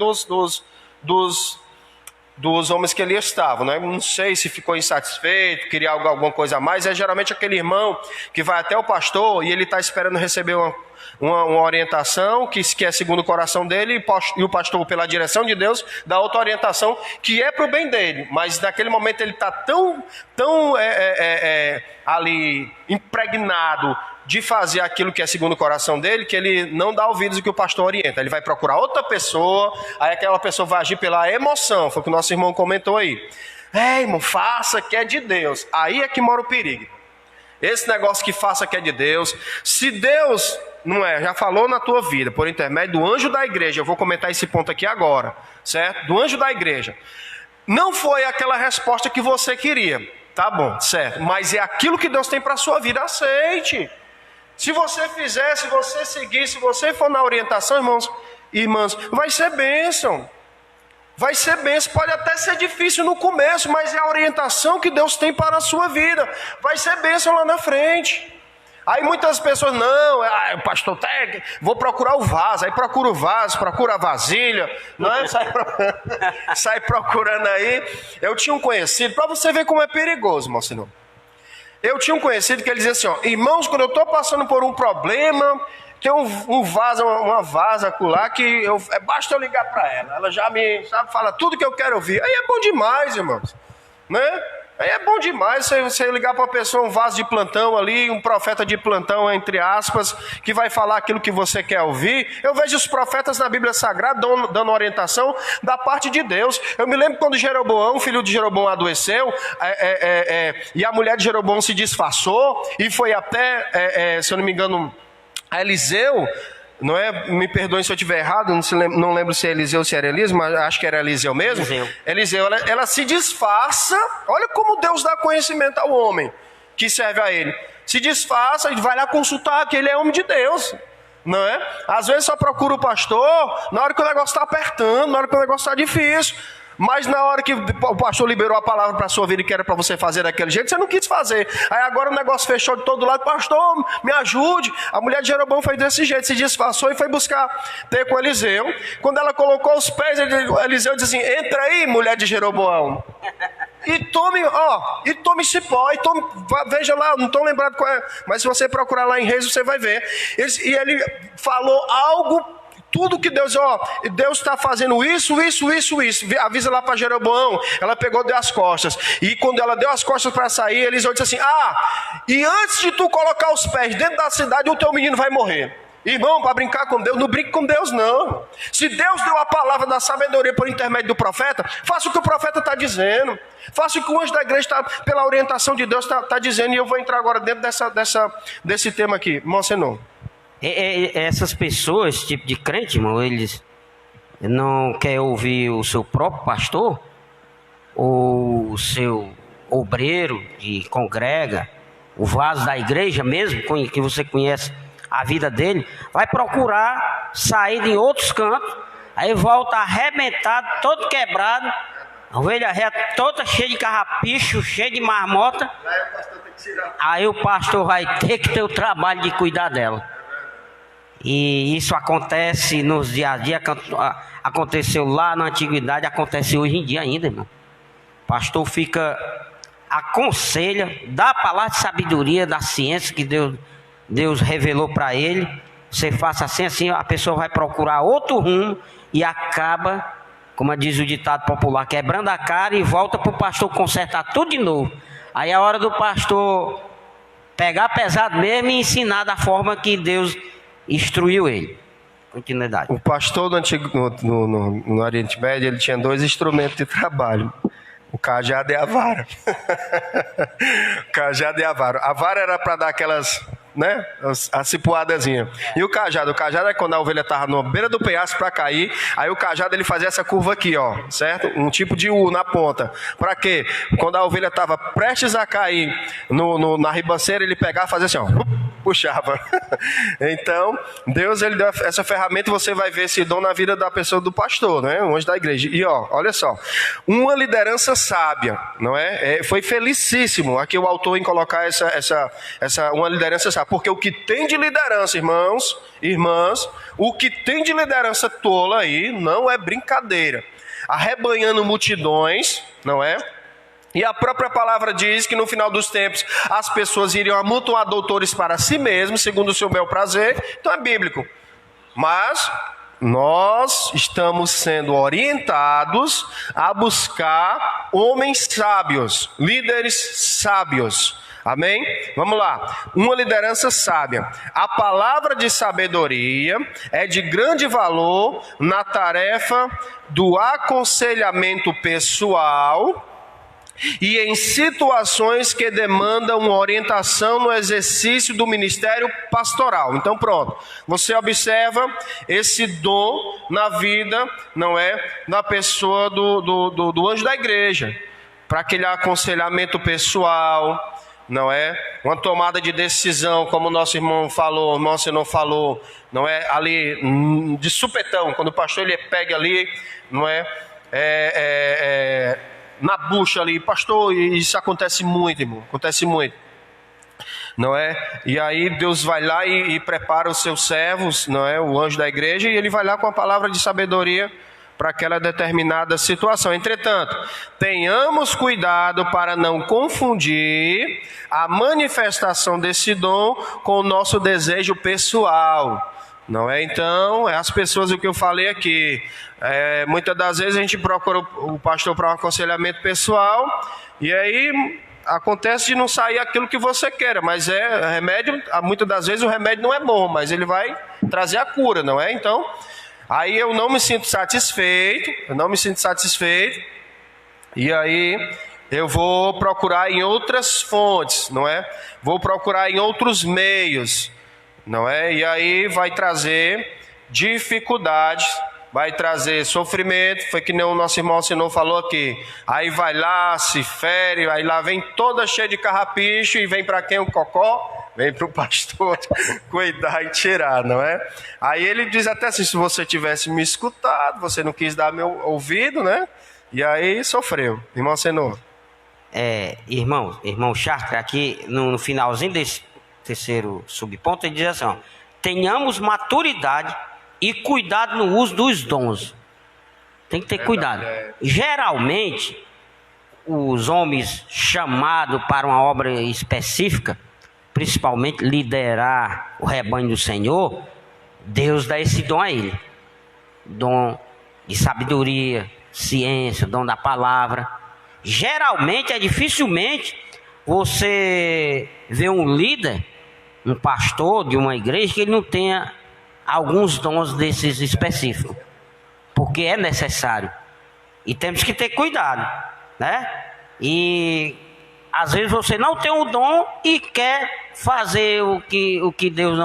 dos homens que ali estavam, né? Não sei se ficou insatisfeito, queria alguma coisa a mais. É geralmente aquele irmão que vai até o pastor e ele está esperando receber uma orientação que é segundo o coração dele, e o pastor, pela direção de Deus, dá outra orientação que é para o bem dele, mas naquele momento ele está tão ali impregnado de fazer aquilo que é segundo o coração dele, que ele não dá ouvidos ao que o pastor orienta. Ele vai procurar outra pessoa, aí aquela pessoa vai agir pela emoção, foi o que o nosso irmão comentou aí. Irmão, faça que é de Deus. Aí é que mora o perigo. Esse negócio que faça que é de Deus. Se Deus, já falou na tua vida, por intermédio do anjo da igreja, eu vou comentar esse ponto aqui agora, certo? Do anjo da igreja. Não foi aquela resposta que você queria, tá bom, certo? Mas é aquilo que Deus tem para a sua vida, aceite. Se você fizer, se você seguir, se você for na orientação, irmãs, vai ser bênção. Vai ser bênção. Pode até ser difícil no começo, mas é a orientação que Deus tem para a sua vida. Vai ser bênção lá na frente. Aí muitas pessoas, pastor, vou procurar o vaso. Aí procura o vaso, procura a vasilha, não é? Sai procurando aí. Eu tinha um conhecido, para você ver como é perigoso, Monsenhor. Eu tinha um conhecido que ele dizia assim, irmãos, quando eu estou passando por um problema, tem uma vaza lá que basta eu ligar para ela já me fala tudo que eu quero ouvir. Aí é bom demais, irmãos, né? Aí é bom demais você ligar para uma pessoa, um vaso de plantão ali, um profeta de plantão, entre aspas, que vai falar aquilo que você quer ouvir. Eu vejo os profetas na Bíblia Sagrada dando orientação da parte de Deus. Eu me lembro quando Jeroboão, filho de Jeroboão, adoeceu, e a mulher de Jeroboão se disfarçou, e foi até, se eu não me engano, a Eliseu, não é? Me perdoem se eu estiver errado, não lembro se é Eliseu ou se era Elias, mas acho que era Eliseu mesmo. Eliseu, ela se disfarça. Olha como Deus dá conhecimento ao homem que serve a ele. Se disfarça e vai lá consultar que ele é homem de Deus, não é? Às vezes só procura o pastor na hora que o negócio está apertando, na hora que o negócio está difícil. Mas na hora que o pastor liberou a palavra para a sua vida e que era para você fazer daquele jeito, você não quis fazer. Aí agora o negócio fechou de todo lado. Pastor, me ajude. A mulher de Jeroboão foi desse jeito, se disfarçou e foi buscar ter com Eliseu. Quando ela colocou os pés, Eliseu disse assim, entra aí, mulher de Jeroboão, e tome cipó, veja lá, não estou lembrado qual é, mas se você procurar lá em Reis, você vai ver. E ele falou algo. Tudo que Deus está fazendo isso. Avisa lá para Jeroboão. Ela pegou, deu as costas. E quando ela deu as costas para sair, Eliseu disse assim, e antes de tu colocar os pés dentro da cidade, o teu menino vai morrer. Irmão, para brincar com Deus, não brinque com Deus não. Se Deus deu a palavra da sabedoria por intermédio do profeta, faça o que o profeta está dizendo. Faça o que o anjo da igreja, pela orientação de Deus, está dizendo. E eu vou entrar agora dentro desse tema aqui. Monsenhor. Essas pessoas, esse tipo de crente, irmão, eles não querem ouvir o seu próprio pastor, ou o seu obreiro que congrega, o vaso da igreja mesmo, que você conhece a vida dele, vai procurar sair em outros cantos, aí volta arrebentado, todo quebrado, a ovelha reta toda cheia de carrapicho, cheia de marmota. Aí o pastor vai ter que ter o trabalho de cuidar dela. E isso acontece nos dias a dia, aconteceu lá na antiguidade, acontece hoje em dia ainda, irmão. O pastor aconselha, dá a palavra de sabedoria, da ciência que Deus revelou para ele. Você faça assim, a pessoa vai procurar outro rumo e acaba, como diz o ditado popular, quebrando a cara e volta para o pastor consertar tudo de novo. Aí é a hora do pastor pegar pesado mesmo e ensinar da forma que Deus instruiu ele. Continuidade. O pastor no Oriente Médio, ele tinha 2 instrumentos de trabalho: o cajado e a vara. O cajado e a vara. A vara era para dar aquelas, né, a cipuadazinha. E o cajado é quando a ovelha estava na beira do penhasco para cair, aí o cajado ele fazia essa curva aqui, ó, certo? Um tipo de U na ponta. Para quê? Quando a ovelha estava prestes a cair na ribanceira, ele pegava e fazia assim, ó, puxava. Então, Deus ele deu essa ferramenta, você vai ver esse dom na vida da pessoa do pastor, né? O anjo da igreja. E ó, olha só, uma liderança sábia, não é? Foi felicíssimo aqui o autor em colocar uma liderança sábia, porque o que tem de liderança, irmãs, o que tem de liderança tola aí não é brincadeira. Arrebanhando multidões, não é? E a própria palavra diz que no final dos tempos as pessoas iriam amontoar doutores para si mesmos, segundo o seu bel prazer. Então é bíblico. Mas nós estamos sendo orientados a buscar homens sábios, líderes sábios. Amém? Vamos lá. Uma liderança sábia. A palavra de sabedoria é de grande valor na tarefa do aconselhamento pessoal e em situações que demandam uma orientação no exercício do ministério pastoral. Então pronto, você observa esse dom na vida, não é, na pessoa do anjo da igreja, para aquele aconselhamento pessoal, não é, uma tomada de decisão, como o nosso irmão falou, o nosso irmão falou, não é, ali de supetão, quando o pastor ele pega ali, não é, na bucha ali, pastor, isso acontece muito, irmão, acontece muito, não é? E aí Deus vai lá e prepara os seus servos, não é? O anjo da igreja, e ele vai lá com a palavra de sabedoria para aquela determinada situação. Entretanto, tenhamos cuidado para não confundir a manifestação desse dom com o nosso desejo pessoal. Não é? Então, as pessoas, o que eu falei aqui, muitas das vezes a gente procura o pastor para um aconselhamento pessoal, e aí acontece de não sair aquilo que você quer, mas remédio, muitas das vezes o remédio não é bom, mas ele vai trazer a cura, não é? Então, aí eu não me sinto satisfeito, e aí eu vou procurar em outras fontes, não é? Vou procurar em outros meios, não é? E aí vai trazer dificuldades, vai trazer sofrimento, foi que nem o nosso irmão Senhor falou aqui. Aí vai lá, se fere, aí lá vem toda cheia de carrapicho e vem para quem o cocó? Vem para o pastor cuidar e tirar, não é? Aí ele diz até assim, se você tivesse me escutado, você não quis dar meu ouvido, né? E aí sofreu, irmão Senhor. Irmão Chartres, aqui no finalzinho desse terceiro subponto, ele diz assim, ó, tenhamos maturidade e cuidado no uso dos dons. Tem que ter cuidado. Geralmente, os homens chamados para uma obra específica, principalmente liderar o rebanho do Senhor, Deus dá esse dom a ele. Dom de sabedoria, ciência, dom da palavra. Geralmente, dificilmente você vê um líder, um pastor de uma igreja, que ele não tenha alguns dons desses específicos, porque é necessário, e temos que ter cuidado, né? E às vezes você não tem o dom e quer fazer o que Deus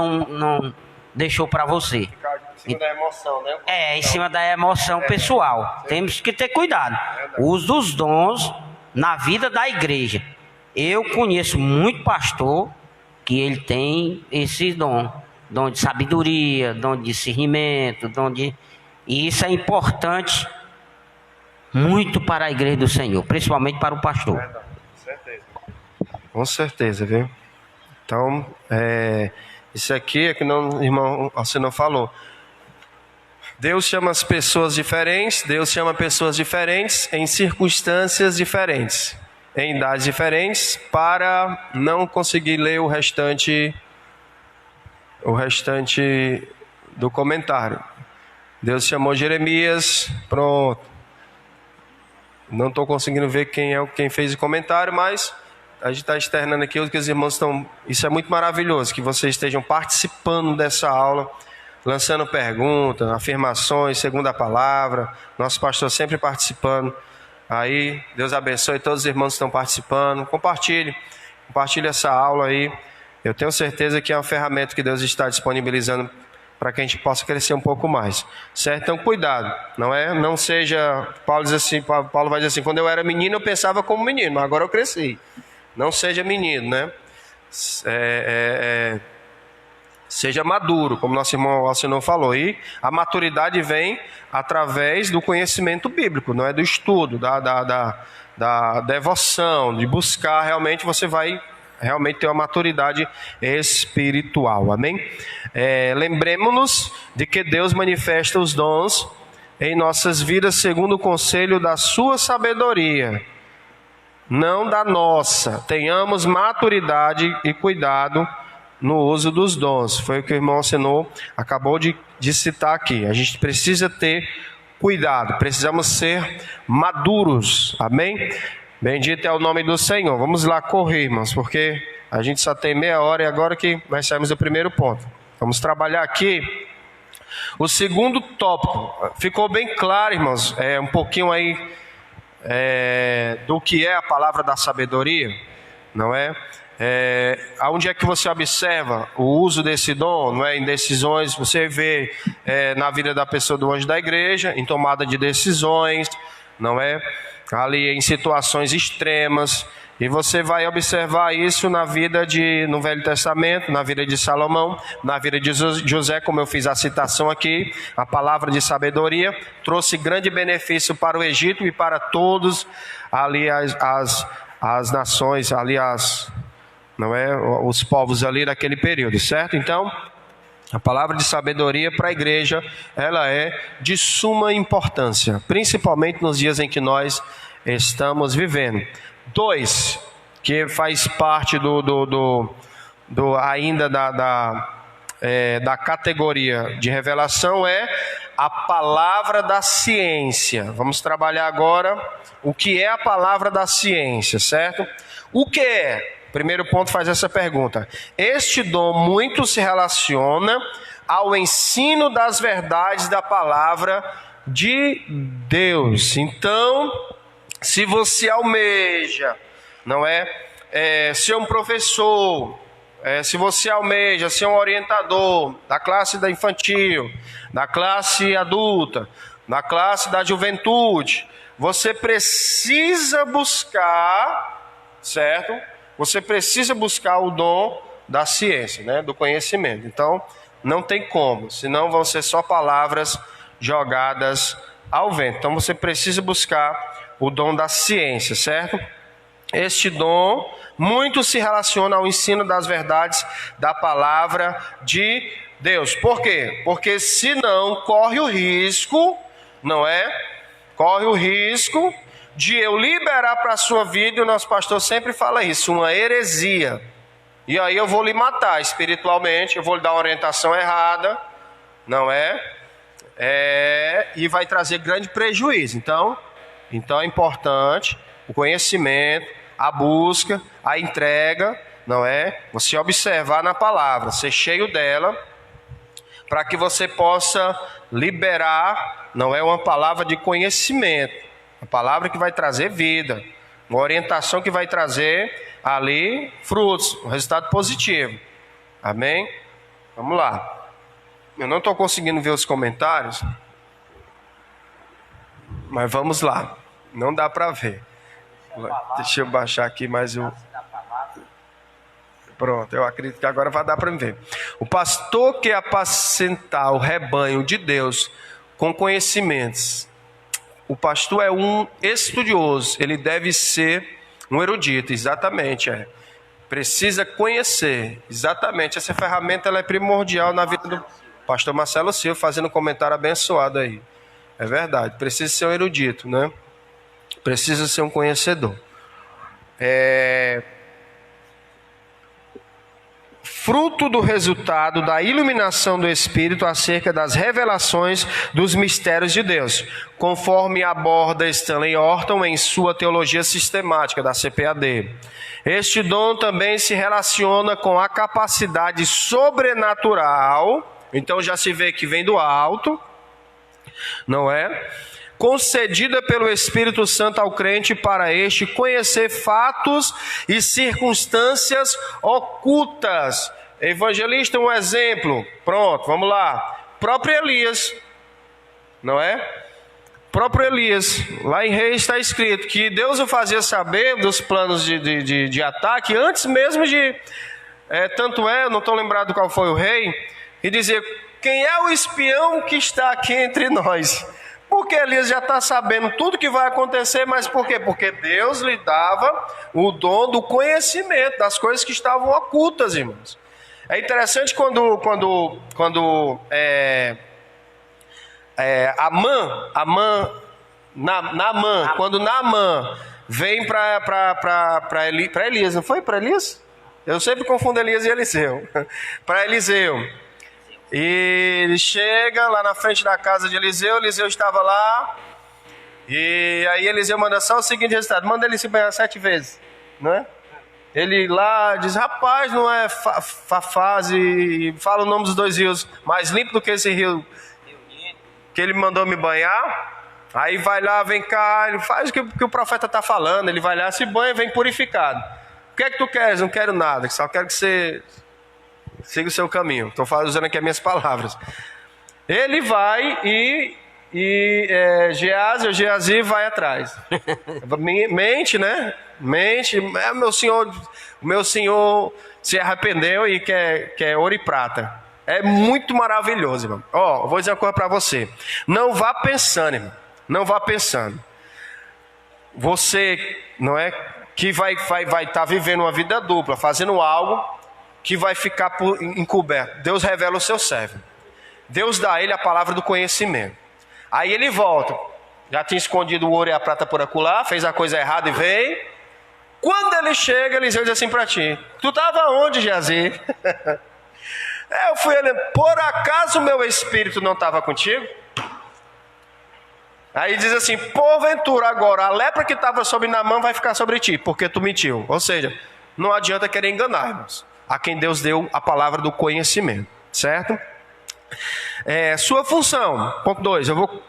deixou para você. Em cima da emoção, né? Em cima da emoção pessoal. Temos que ter cuidado. O uso dos dons na vida da igreja. Eu conheço muito pastor que ele tem esse dom. Dom de sabedoria, dom de discernimento, E isso é importante muito para a igreja do Senhor, principalmente para o pastor. Verdade, com certeza. Com certeza, viu? Então, isso aqui é que o irmão Alcinão falou. Deus chama as pessoas diferentes, Deus chama pessoas diferentes em circunstâncias diferentes, em idades diferentes, para não conseguir ler o restante do comentário. Deus chamou Jeremias, pronto. Não estou conseguindo ver quem fez o comentário, mas a gente está externando aqui o que os irmãos estão. Isso é muito maravilhoso, que vocês estejam participando dessa aula, lançando perguntas, afirmações, segundo a palavra. Nosso pastor sempre participando. Aí, Deus abençoe todos os irmãos que estão participando. Compartilhe essa aula aí. Eu tenho certeza que é uma ferramenta que Deus está disponibilizando para que a gente possa crescer um pouco mais, certo? Então, cuidado, não seja, Paulo vai dizer assim, quando eu era menino eu pensava como menino, mas agora eu cresci. Não seja menino, né? Seja maduro, como nosso irmão Alcinão falou, e a maturidade vem através do conhecimento bíblico, não é do estudo, da devoção, de buscar, realmente você vai realmente ter uma maturidade espiritual, amém? Lembremos-nos de que Deus manifesta os dons em nossas vidas segundo o conselho da sua sabedoria, não da nossa. Tenhamos maturidade e cuidado no uso dos dons. Foi o que o irmão Alcinão acabou de citar aqui. A gente precisa ter cuidado, precisamos ser maduros, amém? Bendito é o nome do Senhor. Vamos lá correr, irmãos, porque a gente só tem meia hora e agora que nós saímos do primeiro ponto. Vamos trabalhar aqui o segundo tópico. Ficou bem claro, irmãos, um pouquinho aí do que é a palavra da sabedoria, não é? Aonde é que você observa o uso desse dom, não é? Em decisões, você vê na vida da pessoa do anjo da igreja, em tomada de decisões, não é? Ali em situações extremas, e você vai observar isso no Velho Testamento, na vida de Salomão, na vida de José, como eu fiz a citação aqui. A palavra de sabedoria trouxe grande benefício para o Egito e para todos ali as nações, ali os povos ali daquele período, certo? Então, a palavra de sabedoria para a igreja, ela é de suma importância, principalmente nos dias em que nós estamos vivendo. 2, que faz parte ainda da categoria de revelação, é a palavra da ciência. Vamos trabalhar agora o que é a palavra da ciência, certo? O que é? Primeiro ponto faz essa pergunta. Este dom muito se relaciona ao ensino das verdades da palavra de Deus. Então, se você almeja, ser um professor, se você almeja ser um orientador da classe da infantil, da classe adulta, da classe da juventude, você precisa buscar, certo? Você precisa buscar o dom da ciência, né? Do conhecimento. Então, não tem como, senão vão ser só palavras jogadas ao vento. Então, você precisa buscar o dom da ciência, certo? Este dom muito se relaciona ao ensino das verdades da palavra de Deus. Por quê? Porque senão corre o risco, corre o risco de eu liberar para a sua vida, e o nosso pastor sempre fala isso, uma heresia. E aí eu vou lhe matar espiritualmente, eu vou lhe dar uma orientação errada, e vai trazer grande prejuízo. Então é importante o conhecimento, a busca, a entrega, você observar na palavra, ser cheio dela, para que você possa liberar, uma palavra de conhecimento, uma palavra que vai trazer vida, uma orientação que vai trazer ali frutos, um resultado positivo. Amém? Vamos lá. Eu não estou conseguindo ver os comentários, mas vamos lá. Não dá para ver. Deixa eu baixar aqui mais um. Pronto, eu acredito que agora vai dar para ver. O pastor que apacentar o rebanho de Deus com conhecimentos. O pastor é um estudioso, ele deve ser um erudito, exatamente, Precisa conhecer, exatamente. Essa ferramenta ela é primordial na vida do pastor Marcelo Silva, fazendo um comentário abençoado aí. É verdade, precisa ser um erudito, né? Precisa ser um conhecedor. Fruto do resultado da iluminação do Espírito acerca das revelações dos mistérios de Deus, conforme aborda Stanley Orton em sua teologia sistemática da CPAD. Este dom também se relaciona com a capacidade sobrenatural, então já se vê que vem do alto, não é? Concedida pelo Espírito Santo ao crente para este conhecer fatos e circunstâncias ocultas. Evangelista, um exemplo. Pronto, vamos lá. Próprio Elias, não é? Próprio Elias, lá em Reis está escrito que Deus o fazia saber dos planos de ataque antes mesmo de... tanto é, não estou lembrado qual foi o rei, e dizer, quem é o espião que está aqui entre nós? Porque Elias já está sabendo tudo que vai acontecer, mas por quê? Porque Deus lhe dava o dom do conhecimento das coisas que estavam ocultas, irmãos. É interessante quando Naamã vem para Elias, não foi para Elias? Eu sempre confundo Elias e Eliseu. Para Eliseu. E ele chega lá na frente da casa de Eliseu, Eliseu estava lá, e aí Eliseu manda só o seguinte resultado, manda ele se banhar 7 vezes, não é? Ele lá diz, rapaz, não é fase, e fala o nome dos 2 rios, mais limpo do que esse rio que ele mandou me banhar. Aí vai lá, vem cá, ele faz o que o profeta está falando, ele vai lá, se banha, vem purificado. O que é que tu queres? Não quero nada, só quero que você... siga o seu caminho. Estou usando aqui as minhas palavras. Ele vai e Geazi vai atrás. Mente, né? Mente. O meu senhor se arrependeu e quer ouro e prata. É muito maravilhoso, irmão. Ó, vou dizer uma coisa para você. Não vá pensando, irmão. Não vá pensando. Você, não é? Que vai estar vivendo uma vida dupla, fazendo algo que vai ficar encoberto. Deus revela o seu servo. Deus dá a ele a palavra do conhecimento. Aí ele volta. Já tinha escondido o ouro e a prata por acolá, fez a coisa errada e veio. Quando ele chega, Eliseu diz assim para ti, tu estava onde, Geazi? Eu fui ali, por acaso o meu espírito não estava contigo? Aí diz assim, porventura agora a lepra que estava sobre Naamã vai ficar sobre ti, porque tu mentiu. Ou seja, não adianta querer enganar, irmãos, a quem Deus deu a palavra do conhecimento, certo? Sua função, ponto 2, eu vou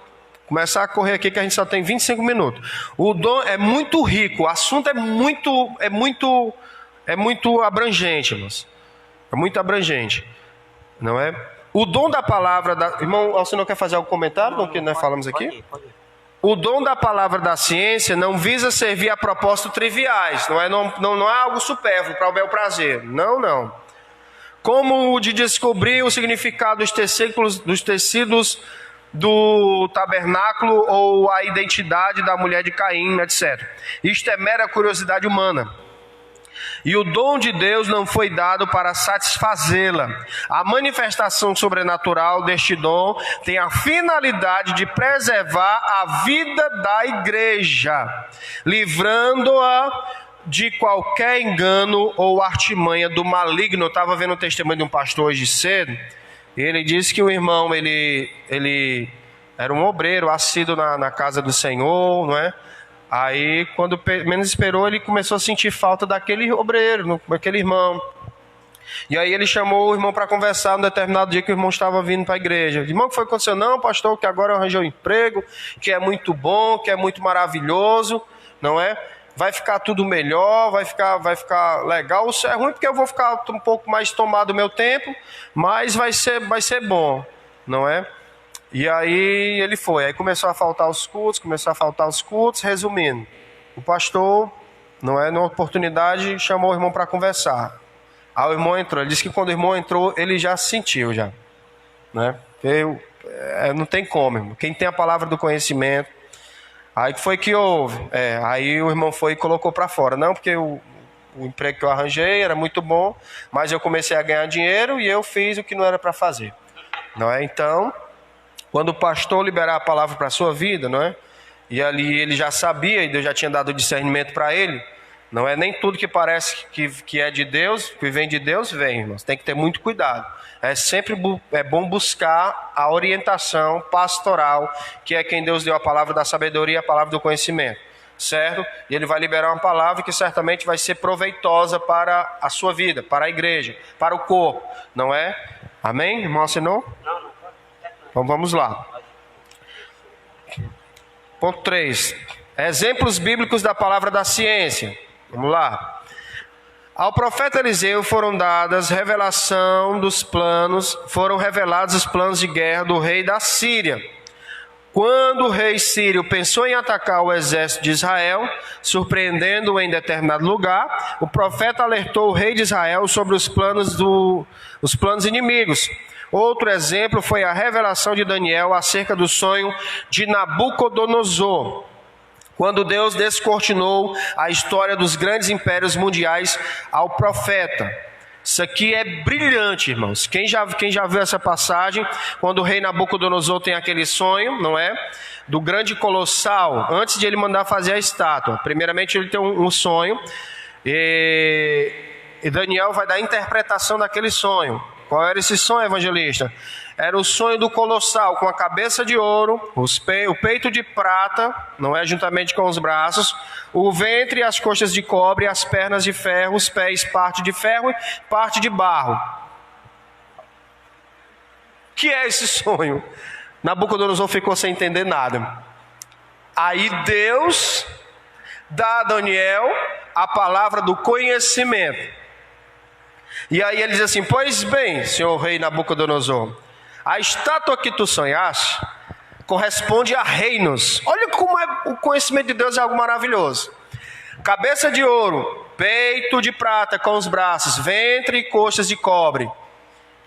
começar a correr aqui que a gente só tem 25 minutos. O dom é muito rico, o assunto é muito abrangente, irmãos. É muito abrangente, não é? O dom da palavra, irmão, você não quer fazer algum comentário do que nós falamos aqui? Pode ir. O dom da palavra da ciência não visa servir a propósitos triviais, não é algo supérfluo para o bel prazer, não. Como o de descobrir o significado dos tecidos do tabernáculo ou a identidade da mulher de Caim, etc. Isto é mera curiosidade humana. E o dom de Deus não foi dado para satisfazê-la. A manifestação sobrenatural deste dom tem a finalidade de preservar a vida da igreja, livrando-a de qualquer engano ou artimanha do maligno. Eu estava vendo um testemunho de um pastor hoje cedo, e ele disse que o irmão, ele era um obreiro assíduo na casa do Senhor, não é? Aí, quando menos esperou, ele começou a sentir falta daquele obreiro, daquele irmão. E aí ele chamou o irmão para conversar no determinado dia que o irmão estava vindo para a igreja. Irmão, o que foi que aconteceu? Não, pastor, que agora eu arranjei um emprego, que é muito bom, que é muito maravilhoso, não é? Vai ficar tudo melhor, vai ficar legal. Isso é ruim porque eu vou ficar um pouco mais tomado do meu tempo, mas vai ser bom. não é? E aí ele foi, aí começou a faltar os cultos, resumindo, o pastor, não é, numa oportunidade, chamou o irmão para conversar. Aí o irmão entrou, ele disse que quando o irmão entrou, ele já sentiu, já, né? Não tem como, irmão. Quem tem a palavra do conhecimento, aí que foi que houve, aí o irmão foi e colocou para fora, não, porque o emprego que eu arranjei era muito bom, mas eu comecei a ganhar dinheiro e eu fiz o que não era para fazer, não é? Então, quando o pastor liberar a palavra para a sua vida, não é? E ali ele já sabia, e Deus já tinha dado discernimento para ele, não é nem tudo que parece que é de Deus, que vem de Deus, vem, irmãos. Tem que ter muito cuidado. É sempre bom buscar a orientação pastoral, que é quem Deus deu a palavra da sabedoria, a palavra do conhecimento, certo? E ele vai liberar uma palavra que certamente vai ser proveitosa para a sua vida, para a igreja, para o corpo, não é? Amém? Irmão, assinou? Não. Então vamos lá. Ponto 3. Exemplos bíblicos da palavra da ciência. Vamos lá. Ao profeta Eliseu foram revelados os planos de guerra do rei da Síria. Quando o rei sírio pensou em atacar o exército de Israel, surpreendendo-o em determinado lugar, o profeta alertou o rei de Israel sobre os planos inimigos. Outro exemplo foi a revelação de Daniel acerca do sonho de Nabucodonosor, quando Deus descortinou a história dos grandes impérios mundiais ao profeta. Isso aqui é brilhante, irmãos. Quem já viu essa passagem, quando o rei Nabucodonosor tem aquele sonho, não é? Do grande colossal, antes de ele mandar fazer a estátua. Primeiramente ele tem um sonho, e Daniel vai dar a interpretação daquele sonho. Qual era esse sonho, evangelista? Era o sonho do colossal, com a cabeça de ouro, o peito de prata, não é, juntamente com os braços, o ventre e as coxas de cobre, as pernas de ferro, os pés, parte de ferro e parte de barro. O que é esse sonho? Nabucodonosor ficou sem entender nada. Aí Deus dá a Daniel a palavra do conhecimento. E aí ele diz assim: pois bem, senhor rei Nabucodonosor, a estátua que tu sonhaste corresponde a reinos. Olha como o conhecimento de Deus é algo maravilhoso. Cabeça de ouro, peito de prata com os braços, ventre e coxas de cobre,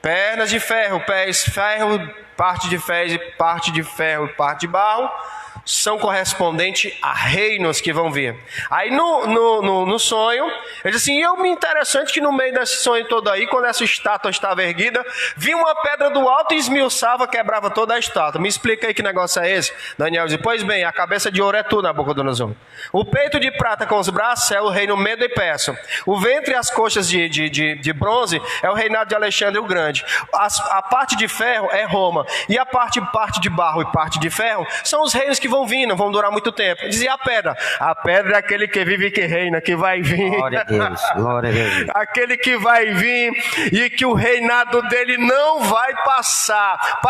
pernas de ferro, pés ferro, parte de ferro, parte de ferro e parte de barro, são correspondentes a reinos que vão vir. Aí no sonho, ele diz assim: e eu me interessante que no meio desse sonho todo aí, quando essa estátua estava erguida, vi uma pedra do alto e esmiuçava, quebrava toda a estátua. Me explica aí que negócio é esse? Daniel diz: pois bem, a cabeça de ouro é tu, Nabucodonosor. O peito de prata com os braços é o reino Medo e Persa. O ventre e as coxas de bronze é o reinado de Alexandre o Grande. A parte de ferro é Roma. E a parte de barro e parte de ferro são os reinos que vão vir, não vão durar muito tempo. Dizia a pedra é aquele que vive e que reina, que vai vir. Glória a Deus, glória a Deus. Aquele que vai vir e que o reinado dele não vai passar.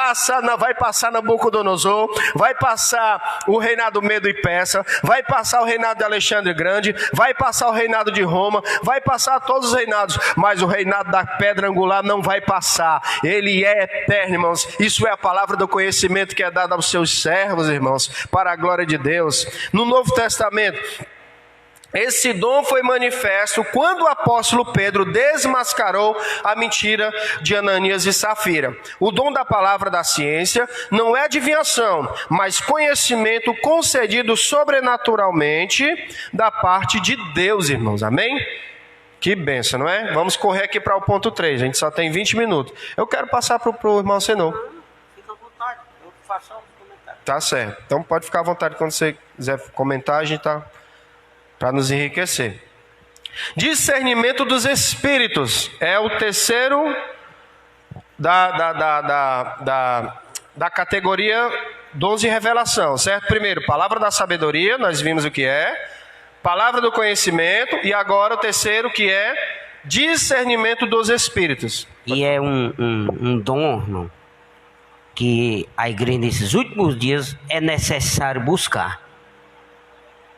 Vai passar Nabucodonosor, vai passar o reinado Medo e Persa, vai passar o reinado de Alexandre Grande, vai passar o reinado de Roma, vai passar todos os reinados, mas o reinado da pedra angular não vai passar. Ele é eterno, irmãos. Isso é a palavra do conhecimento que é dada aos seus servos, irmãos, para a glória de Deus. No Novo Testamento, esse dom foi manifesto quando o apóstolo Pedro desmascarou a mentira de Ananias e Safira. O dom da palavra da ciência não é adivinhação, mas conhecimento concedido sobrenaturalmente da parte de Deus, irmãos. Amém? Que bênção, não é? Vamos correr aqui para o ponto 3. A gente só tem 20 minutos. Eu quero passar para o irmão Senor. Fica à vontade, eu faço um comentário. Tá certo. Então pode ficar à vontade quando você quiser comentar, a gente tá para nos enriquecer. Discernimento dos espíritos é o terceiro da categoria dons de revelação, certo? Primeiro, palavra da sabedoria, nós vimos o que é. Palavra do conhecimento, e agora o terceiro, que é discernimento dos espíritos. E é um dom, irmão, que a igreja nesses últimos dias é necessário buscar.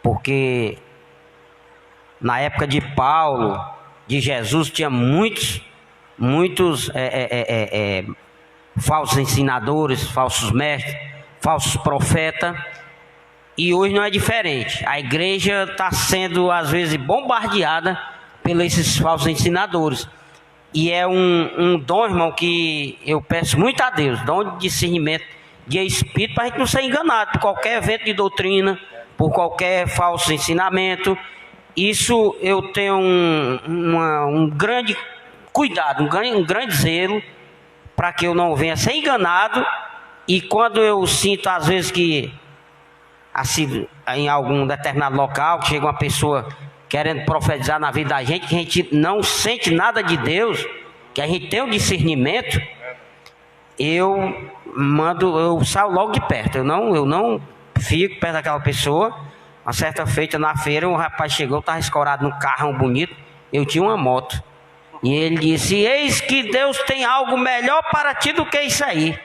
Porque na época de Paulo, de Jesus, tinha muitos falsos ensinadores, falsos mestres, falsos profetas. E hoje não é diferente. A igreja está sendo, às vezes, bombardeada pelos esses falsos ensinadores. E é um dom, irmão, que eu peço muito a Deus, dom de discernimento de espírito, para a gente não ser enganado por qualquer evento de doutrina, por qualquer falso ensinamento. Isso eu tenho um grande cuidado, um grande zelo, para que eu não venha ser enganado. E quando eu sinto, às vezes, que assim, em algum determinado local, que chega uma pessoa querendo profetizar na vida da gente, que a gente não sente nada de Deus, que a gente tem um discernimento, eu saio logo de perto. Eu não fico perto daquela pessoa. Uma certa feita na feira, um rapaz chegou, estava escorado num carrão bonito, eu tinha uma moto, e ele disse: eis que Deus tem algo melhor para ti do que isso aí.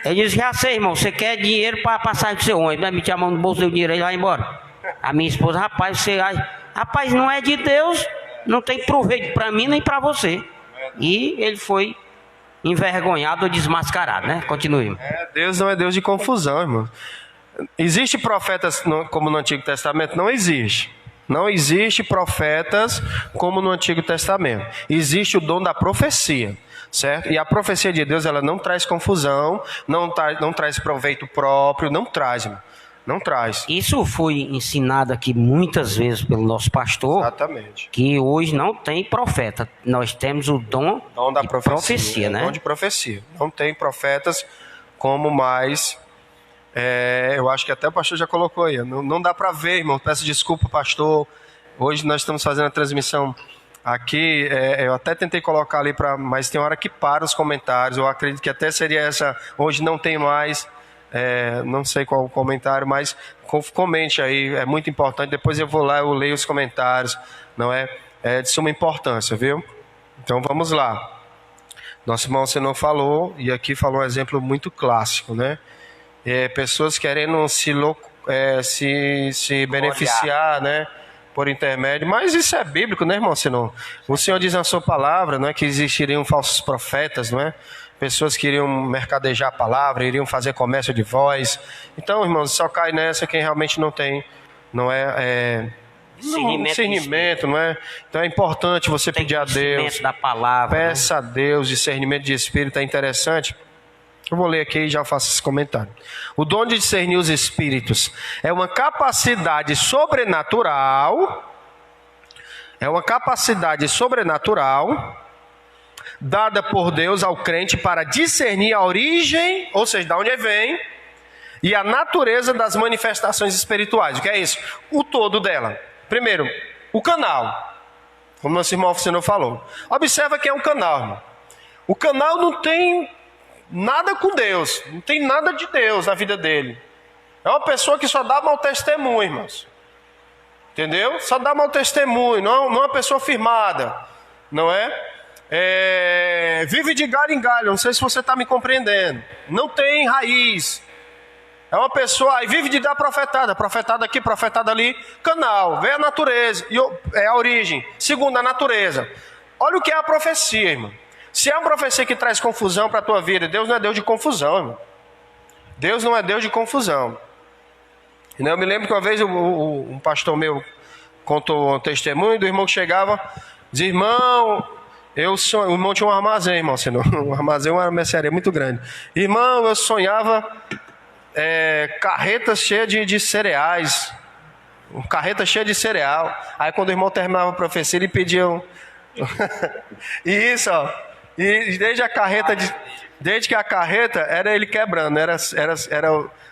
Eu disse: já sei, irmão, você quer dinheiro para passar do seu ônibus, me tinha a mão no bolso, deu dinheiro, ele vai embora. A minha esposa: rapaz, rapaz, não é de Deus, não tem proveito para mim nem para você. E ele foi envergonhado ou desmascarado, né? Continue. Deus não é Deus de confusão, irmão. Existe profetas como no Antigo Testamento? Não existe. Não existe profetas como no Antigo Testamento. Existe o dom da profecia, certo? E a profecia de Deus, ela não traz confusão, não traz proveito próprio, não traz, irmão. Não traz. Isso foi ensinado aqui muitas vezes pelo nosso pastor. Exatamente. Que hoje não tem profeta. Nós temos o dom da de profecia, né? Dom de profecia. Não tem profetas como mais... eu acho que até o pastor já colocou aí. Não dá para ver, irmão. Peço desculpa, pastor. Hoje nós estamos fazendo a transmissão aqui. Eu até tentei colocar ali, mas tem hora que para os comentários. Eu acredito que até seria essa. Hoje não tem mais. Não sei qual o comentário, mas comente aí. É muito importante. Depois eu vou lá, eu leio os comentários. Não é? É de suma importância, viu? Então vamos lá. Nosso irmão Senhor falou, e aqui falou um exemplo muito clássico, né? Pessoas querendo se beneficiar, né, por intermédio, mas isso é bíblico, né, irmão? Senão, o Senhor diz na sua palavra, não é, que existiriam falsos profetas, não é? Pessoas que iriam mercadejar a palavra, iriam fazer comércio de voz. Então, irmãos, só cai nessa quem realmente não tem, não é, discernimento, não é? Então é importante você pedir a Deus da palavra, peça, né, a Deus discernimento de espírito. É interessante. Eu vou ler aqui e já faço esse comentário. O dom de discernir os espíritos é uma capacidade sobrenatural. É uma capacidade sobrenatural dada por Deus ao crente para discernir a origem, ou seja, de onde vem, e a natureza das manifestações espirituais. O que é isso? O todo dela. Primeiro, o canal. Como nosso irmão Oficina falou. Observa que é um canal, irmão. O canal não tem nada com Deus, não tem nada de Deus na vida dele. É uma pessoa que só dá mau testemunho, irmãos. Entendeu? Só dá mau testemunho, não é uma pessoa firmada, não é? Vive de galho em galho, não sei se você está me compreendendo. Não tem raiz. É uma pessoa, aí vive de dar profetada aqui, profetada ali, canal, vê a natureza, é a origem. Segundo, a natureza. Olha o que é a profecia, irmão. Se é uma profecia que traz confusão para a tua vida, Deus não é Deus de confusão, irmão. Deus não é Deus de confusão. Eu me lembro que uma vez um pastor meu contou um testemunho do irmão que chegava, dizia: irmão, o irmão tinha um armazém, irmão, senão, um armazém, uma mercearia muito grande. Irmão, eu sonhava carretas cheias de cereais, carreta cheia de cereal. Aí quando o irmão terminava a profecia, ele pedia e isso, ó. E desde que a carreta era ele quebrando, era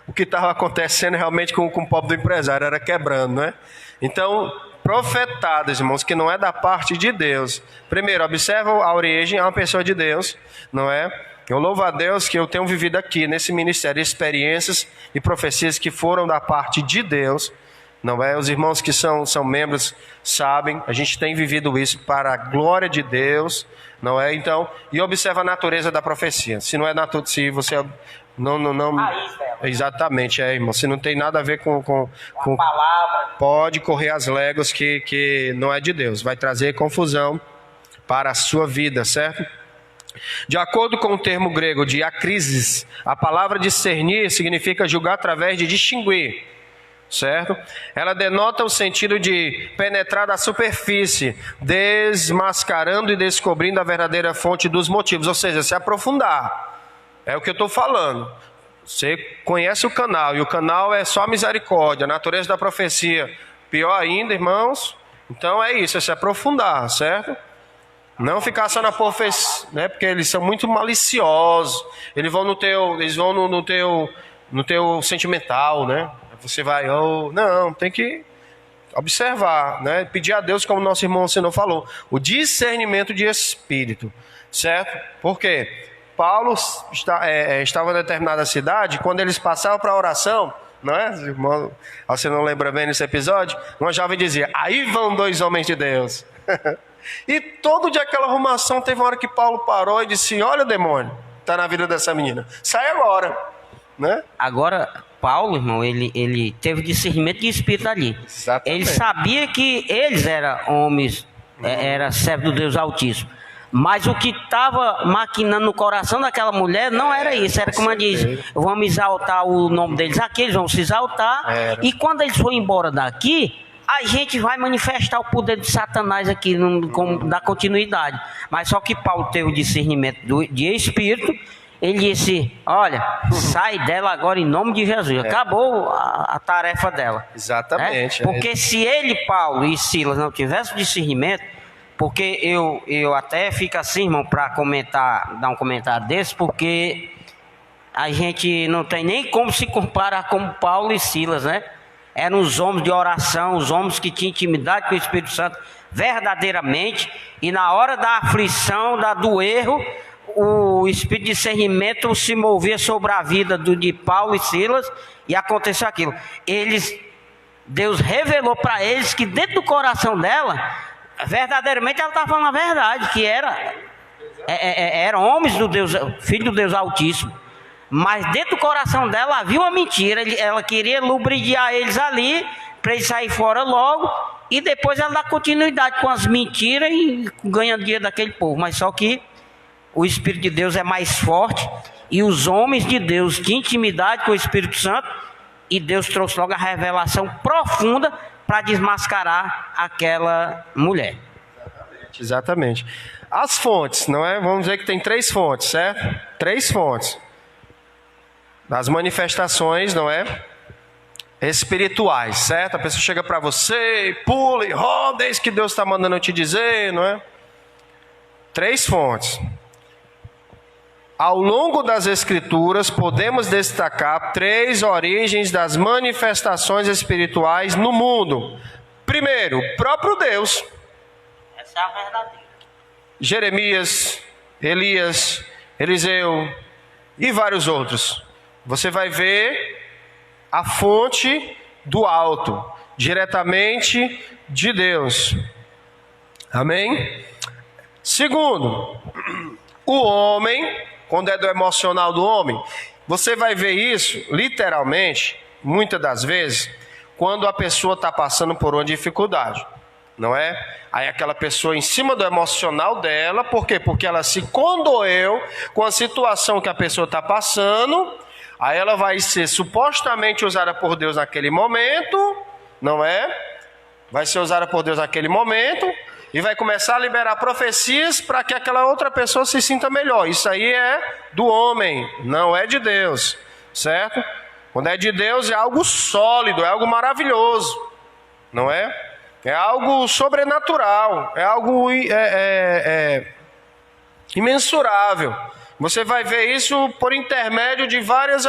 o que estava acontecendo realmente com o pobre do empresário, era quebrando, né? Então, profetadas, irmãos, que não é da parte de Deus. Primeiro, observa a origem, é uma pessoa de Deus, não é? Eu louvo a Deus que eu tenho vivido aqui nesse ministério experiências e profecias que foram da parte de Deus, não é? Os irmãos que são membros sabem, a gente tem vivido isso para a glória de Deus, não é? Então, e observa a natureza da profecia. Se não é se você não exatamente, irmão. Se não tem nada a ver com palavra, pode correr as léguas que não é de Deus. Vai trazer confusão para a sua vida, certo? De acordo com o termo grego de akrisis, a palavra discernir significa julgar através de distinguir, certo? Ela denota o sentido de penetrar da superfície, desmascarando e descobrindo a verdadeira fonte dos motivos, ou seja, se aprofundar. É o que eu estou falando. Você conhece o canal, e o canal é só misericórdia, a natureza da profecia. Pior ainda, irmãos. Então é isso, é se aprofundar, certo? Não ficar só na profecia, né? Porque eles são muito maliciosos. Eles vão no teu sentimental, né? Você vai, não, tem que observar, né? Pedir a Deus, como nosso irmão Senhor falou, o discernimento de espírito, certo? Por quê? Paulo estava em determinada cidade, quando eles passavam para a oração, não é? Irmão, você não lembra bem nesse episódio? Uma jovem dizia, aí vão 2 homens de Deus. E todo dia aquela arrumação, teve uma hora que Paulo parou e disse, olha o demônio, está na vida dessa menina, sai agora, né? Agora, Paulo, irmão, ele teve discernimento de espírito ali. Exatamente. Ele sabia que eles eram homens, era servo do Deus Altíssimo. Mas o que estava maquinando no coração daquela mulher não era isso. Era como eu disse, vamos exaltar o nome deles aqui, eles vão se exaltar. E quando eles forem embora daqui, a gente vai manifestar o poder de Satanás aqui, da continuidade. Mas só que Paulo teve o discernimento de espírito. Ele disse, olha, sai dela agora em nome de Jesus. Acabou a tarefa dela. Exatamente. Porque se ele, Paulo e Silas não tivessem discernimento, porque eu até fico assim, irmão, para dar um comentário desse, porque a gente não tem nem como se comparar com Paulo e Silas, né? Eram os homens de oração, os homens que tinham intimidade com o Espírito Santo verdadeiramente, e na hora da aflição, do erro, o Espírito de discernimento se movia sobre a vida de Paulo e Silas, e aconteceu aquilo. Deus revelou para eles que dentro do coração dela, verdadeiramente ela estava falando a verdade, que eram homens do Deus, filho do Deus Altíssimo. Mas dentro do coração dela havia uma mentira. Ela queria lubrificar eles ali, para eles saírem fora logo, e depois ela dá continuidade com as mentiras e ganhando dinheiro daquele povo. Mas só que o Espírito de Deus é mais forte, e os homens de Deus tinham intimidade com o Espírito Santo, e Deus trouxe logo a revelação profunda para desmascarar aquela mulher. Exatamente. As fontes, não é? Vamos dizer que tem 3 fontes, certo? 3 fontes. Das manifestações, não é? Espirituais, certo? A pessoa chega para você e pula e roda, é isso que Deus está mandando eu te dizer, não é? 3 fontes. Ao longo das Escrituras, podemos destacar 3 origens das manifestações espirituais no mundo. Primeiro, o próprio Deus. Essa é a verdadeira. Jeremias, Elias, Eliseu e vários outros. Você vai ver a fonte do alto, diretamente de Deus. Amém? Segundo, o homem, quando é do emocional do homem, você vai ver isso, literalmente, muitas das vezes, quando a pessoa está passando por uma dificuldade, não é? Aí aquela pessoa em cima do emocional dela, por quê? Porque ela se condoeu com a situação que a pessoa está passando. Aí ela vai ser supostamente usada por Deus naquele momento, não é? Vai ser usada por Deus naquele momento e vai começar a liberar profecias para que aquela outra pessoa se sinta melhor. Isso aí é do homem, não é de Deus, certo? Quando é de Deus é algo sólido, é algo maravilhoso, não é? É algo sobrenatural, é algo imensurável. Você vai ver isso por intermédio de várias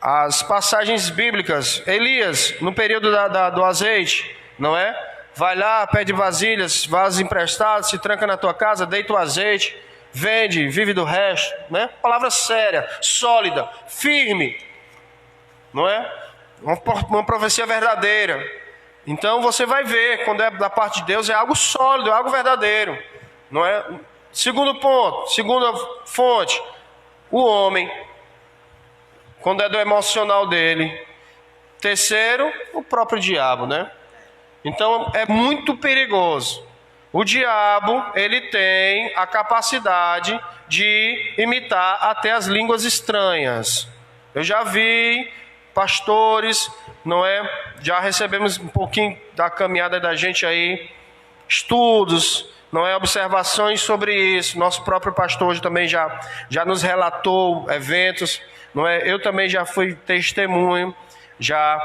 as passagens bíblicas. Elias, no período do azeite, não é? Vai lá, pede vasilhas, vasos emprestados, se tranca na tua casa, deita o azeite, vende, vive do resto, né? Palavra séria, sólida, firme, não é? Uma profecia verdadeira. Então você vai ver, quando é da parte de Deus, é algo sólido, é algo verdadeiro, não é? Segundo ponto, segunda fonte, o homem, quando é do emocional dele. Terceiro, o próprio diabo, né? Então é muito perigoso O diabo, ele tem a capacidade de imitar até as línguas estranhas. Eu já vi pastores, não é? Já recebemos um pouquinho da caminhada da gente aí, estudos, não é? Observações sobre isso. Nosso próprio pastor hoje também já nos relatou eventos, não é? Eu também já fui testemunho, já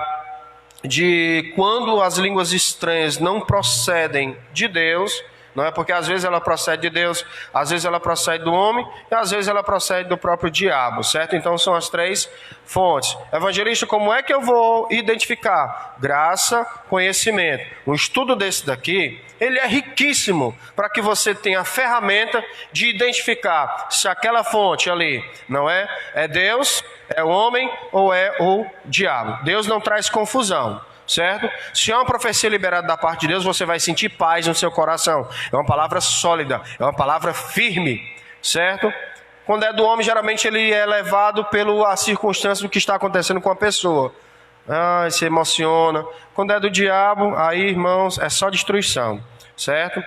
de quando as línguas estranhas não procedem de Deus, não é? Porque às vezes ela procede de Deus, às vezes ela procede do homem e às vezes ela procede do próprio diabo, certo? Então são as três fontes. Evangelista, como é que eu vou identificar? Graça, conhecimento. Um estudo desse daqui, ele é riquíssimo para que você tenha a ferramenta de identificar se aquela fonte ali, não é? É Deus, é o homem ou é o diabo. Deus não traz confusão. Certo? Se é uma profecia liberada da parte de Deus, você vai sentir paz no seu coração. É uma palavra sólida, é uma palavra firme, certo? Quando é do homem, geralmente ele é levado pela circunstância do que está acontecendo com a pessoa. Se emociona. Quando é do diabo, aí, irmãos, é só destruição, certo?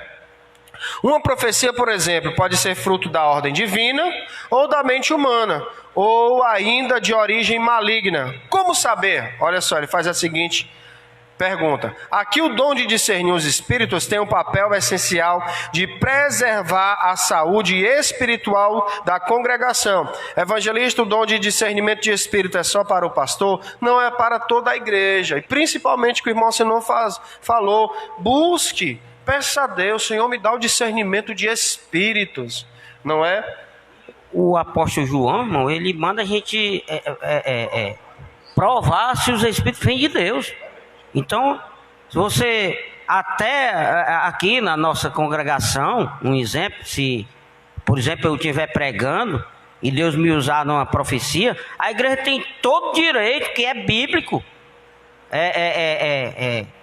Uma profecia, por exemplo, pode ser fruto da ordem divina ou da mente humana, ou ainda de origem maligna. Como saber? Olha só, ele faz a seguinte pergunta. Aqui o dom de discernir os espíritos tem um papel essencial de preservar a saúde espiritual da congregação. Evangelista, o dom de discernimento de espírito é só para o pastor? Não, é para toda a igreja. E principalmente que o irmão Senão falou, busque, peça a Deus, Senhor, me dá o discernimento de espíritos, não é? O apóstolo João, irmão, ele manda a gente provar se os espíritos vêm de Deus. Então, se você, até aqui na nossa congregação, um exemplo, se, por exemplo, eu estiver pregando e Deus me usar numa profecia, a igreja tem todo direito, que é bíblico,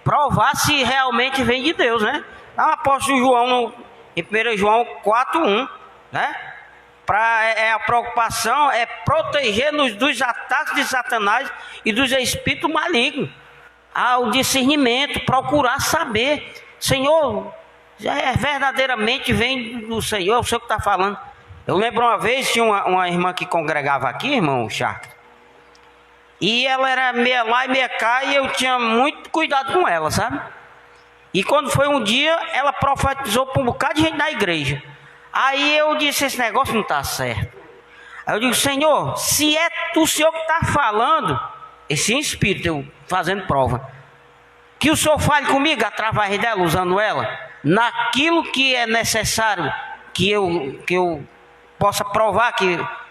provar se realmente vem de Deus, né? O apóstolo João, em 1 João 4:1, né? A preocupação é proteger-nos dos ataques de Satanás e dos espíritos malignos. O discernimento, procurar saber, Senhor, verdadeiramente vem do Senhor, é o Senhor que está falando. Eu lembro uma vez, tinha uma irmã que congregava aqui, irmão Charles, e ela era meia lá e meia cá, e eu tinha muito cuidado com ela, sabe? E quando foi um dia, ela profetizou para um bocado de gente da igreja. Aí eu disse, esse negócio não está certo. Aí eu digo, Senhor, se é o Senhor que está falando, esse espírito, eu fazendo prova, que o Senhor fale comigo através dela, usando ela, naquilo que é necessário, que eu possa provar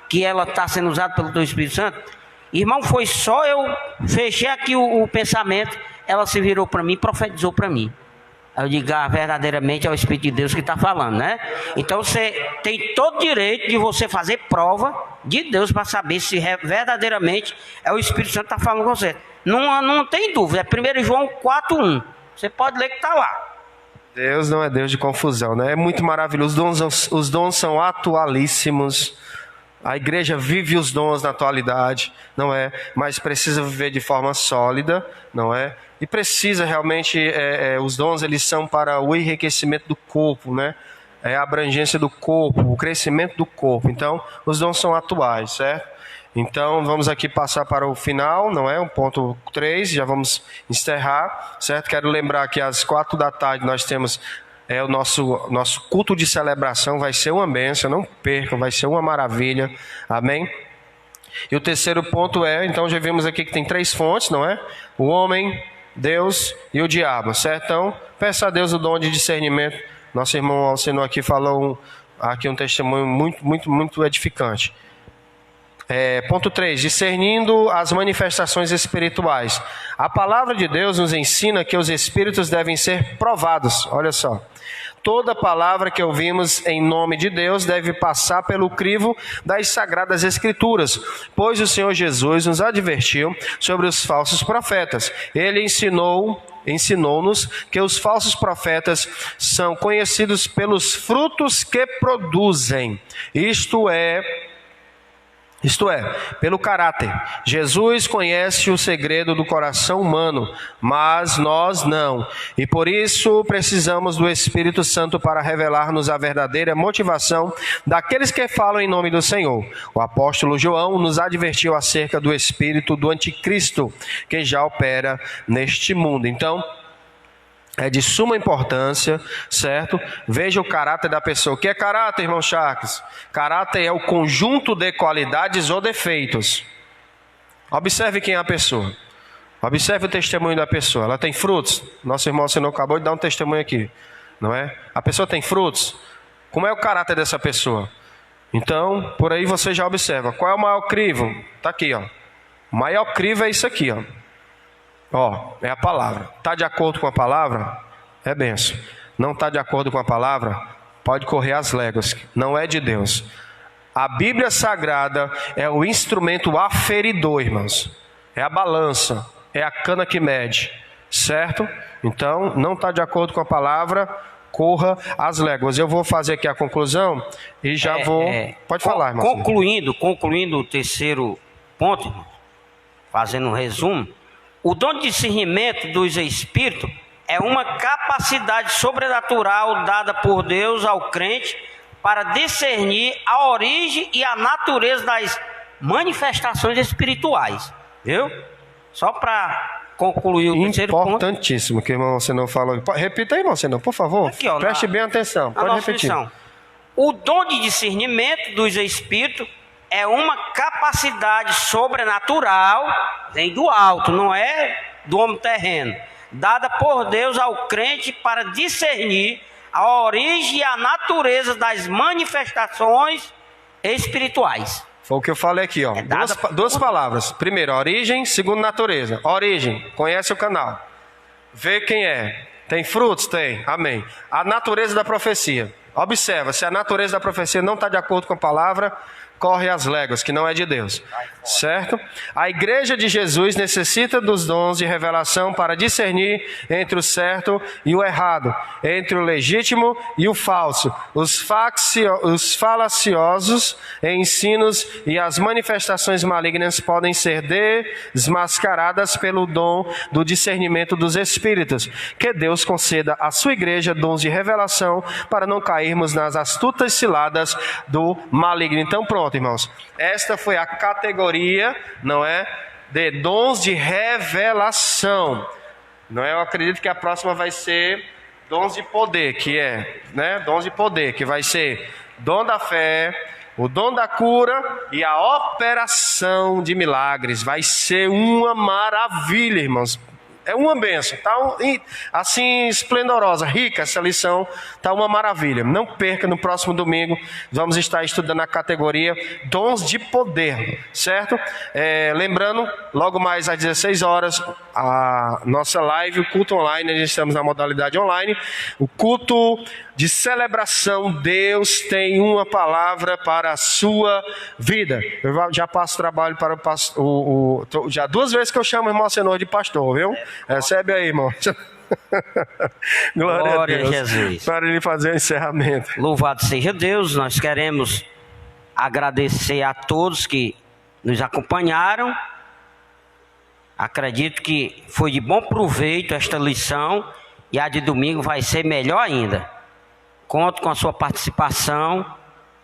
que ela está sendo usada pelo Teu Espírito Santo. Irmão, foi só eu fechei aqui o pensamento, ela se virou para mim e profetizou para mim. Aí eu digo, verdadeiramente é o Espírito de Deus que está falando, né? Então você tem todo direito de você fazer prova de Deus para saber se verdadeiramente é o Espírito Santo que está falando com você. Não tem dúvida, é 1 João 4:1. Você pode ler que está lá. Deus não é Deus de confusão, né? É muito maravilhoso. Os dons são atualíssimos. A igreja vive os dons na atualidade, não é? Mas precisa viver de forma sólida, não é? E precisa realmente, os dons eles são para o enriquecimento do corpo, né? É a abrangência do corpo, o crescimento do corpo. Então, os dons são atuais, certo? Então, vamos aqui passar para o final, não é? O ponto 3, já vamos encerrar, certo? Quero lembrar que às 4 da tarde nós temos o nosso culto de celebração, vai ser uma bênção, não percam, vai ser uma maravilha, amém? E o terceiro ponto então já vimos aqui que tem 3 fontes, não é? O homem, Deus e o diabo, certo? Então, peça a Deus o dom de discernimento. Nosso irmão Alcino aqui falou aqui um testemunho muito edificante. Ponto 3, discernindo as manifestações espirituais. A palavra de Deus nos ensina que os espíritos devem ser provados. Olha só. Toda palavra que ouvimos em nome de Deus deve passar pelo crivo das Sagradas Escrituras, pois o Senhor Jesus nos advertiu sobre os falsos profetas. Ele ensinou-nos que os falsos profetas são conhecidos pelos frutos que produzem. Isto é, Isto é, pelo caráter. Jesus conhece o segredo do coração humano, mas nós não. E por isso precisamos do Espírito Santo para revelar-nos a verdadeira motivação daqueles que falam em nome do Senhor. O apóstolo João nos advertiu acerca do espírito do anticristo, que já opera neste mundo. Então, é de suma importância, certo? Veja o caráter da pessoa. O que é caráter, irmão Charles? Caráter é o conjunto de qualidades ou defeitos. Observe quem é a pessoa. Observe o testemunho da pessoa. Ela tem frutos? Nosso irmão Senhor acabou de dar um testemunho aqui, não é? A pessoa tem frutos? Como é o caráter dessa pessoa? Então, por aí você já observa. Qual é o maior crivo? Está aqui, ó. O maior crivo é isso aqui, ó. Ó, é a palavra. Está de acordo com a palavra? É benção. Não está de acordo com a palavra? Pode correr as léguas. Não é de Deus. A Bíblia Sagrada é o instrumento aferidor, irmãos. É a balança. É a cana que mede. Certo? Então, não está de acordo com a palavra, corra as léguas. Eu vou fazer aqui a conclusão e já vou... Pode falar, irmão. Concluindo o terceiro ponto, irmão, fazendo um resumo. O dom de discernimento dos espíritos é uma capacidade sobrenatural dada por Deus ao crente para discernir a origem e a natureza das manifestações espirituais. Viu? Só para concluir o terceiro ponto. Importantíssimo que o irmão Senão falou. Repita aí, irmão Senão, por favor. Aqui, ó, preste bem atenção. Pode repetir. Lição. O dom de discernimento dos espíritos é uma capacidade sobrenatural, vem do alto, não é do homem terreno, dada por Deus ao crente para discernir a origem e a natureza das manifestações espirituais. Foi o que eu falei aqui, ó. Duas palavras. Primeiro, origem. Segundo, natureza. Origem, conhece o canal. Vê quem é. Tem frutos? Tem. Amém. A natureza da profecia. Observa, se a natureza da profecia não está de acordo com a palavra, corre as léguas, que não é de Deus, certo? A igreja de Jesus necessita dos dons de revelação para discernir entre o certo e o errado, entre o legítimo e o falso, os falaciosos ensinos e as manifestações malignas podem ser desmascaradas pelo dom do discernimento dos espíritos. Que Deus conceda à sua igreja dons de revelação para não cairmos nas astutas ciladas do maligno. Então pronto, irmãos, esta foi a categoria, não é, de dons de revelação, não é? Eu acredito que a próxima vai ser dons de poder, que é, né, dons de poder, que vai ser dom da fé, o dom da cura e a operação de milagres. Vai ser uma maravilha, irmãos. É uma bênção, tá assim esplendorosa, rica essa lição, tá uma maravilha. Não perca, no próximo domingo vamos estar estudando a categoria dons de poder, certo? Lembrando, logo mais às 16 horas, a nossa live, o culto online, nós estamos na modalidade online, o culto de celebração. Deus tem uma palavra para a sua vida. Eu já passo trabalho para o pastor, já 2 vezes que eu chamo o irmão Senhor de pastor, viu? Recebe aí, irmão. Glória a Deus. Jesus. Para ele fazer o encerramento. Louvado seja Deus. Nós queremos agradecer a todos que nos acompanharam. Acredito que foi de bom proveito esta lição, e a de domingo vai ser melhor ainda. Conto com a sua participação,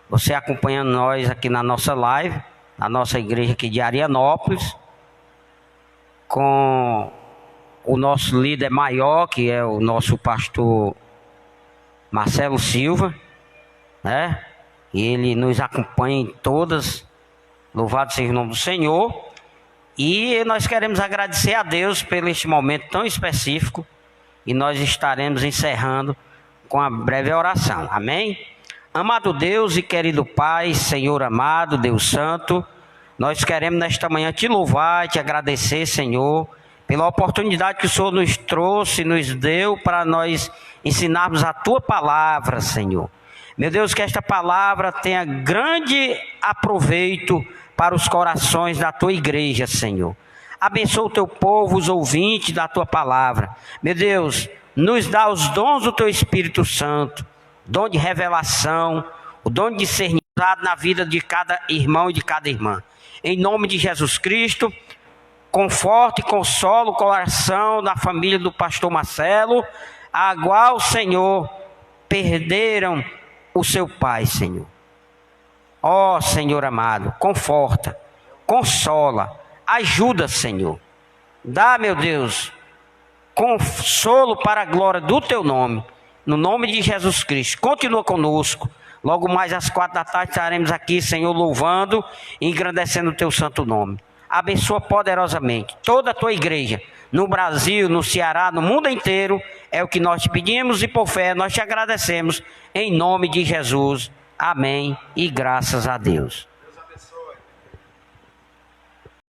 você acompanhando nós aqui na nossa live, na nossa igreja aqui de Arianópolis, com o nosso líder maior, que é o nosso pastor Marcelo Silva, né? E ele nos acompanha em todas, louvado seja o nome do Senhor. E nós queremos agradecer a Deus por este momento tão específico, e nós estaremos encerrando com a breve oração. Amém? Amado Deus e querido Pai, Senhor amado, Deus Santo, nós queremos nesta manhã te louvar e te agradecer, Senhor, pela oportunidade que o Senhor nos trouxe, nos deu para nós ensinarmos a Tua palavra, Senhor. Meu Deus, que esta palavra tenha grande aproveito para os corações da Tua igreja, Senhor. Abençoa o Teu povo, os ouvintes da Tua palavra. Meu Deus, nos dá os dons do Teu Espírito Santo, dom de revelação, o dom de discernimento. na vida de cada irmão e de cada irmã. Em nome de Jesus Cristo, conforte e consola o coração da família do pastor Marcelo, a qual, Senhor, perderam o seu pai, Senhor. Ó Senhor amado, conforta, consola, ajuda, Senhor. Dá, meu Deus, consolo para a glória do teu nome, no nome de Jesus Cristo. Continua conosco. Logo mais às 4 da tarde estaremos aqui, Senhor, louvando e engrandecendo o teu santo nome. Abençoa poderosamente toda a tua igreja, no Brasil, no Ceará, no mundo inteiro. É o que nós te pedimos e por fé nós te agradecemos, em nome de Jesus. Amém e graças a Deus.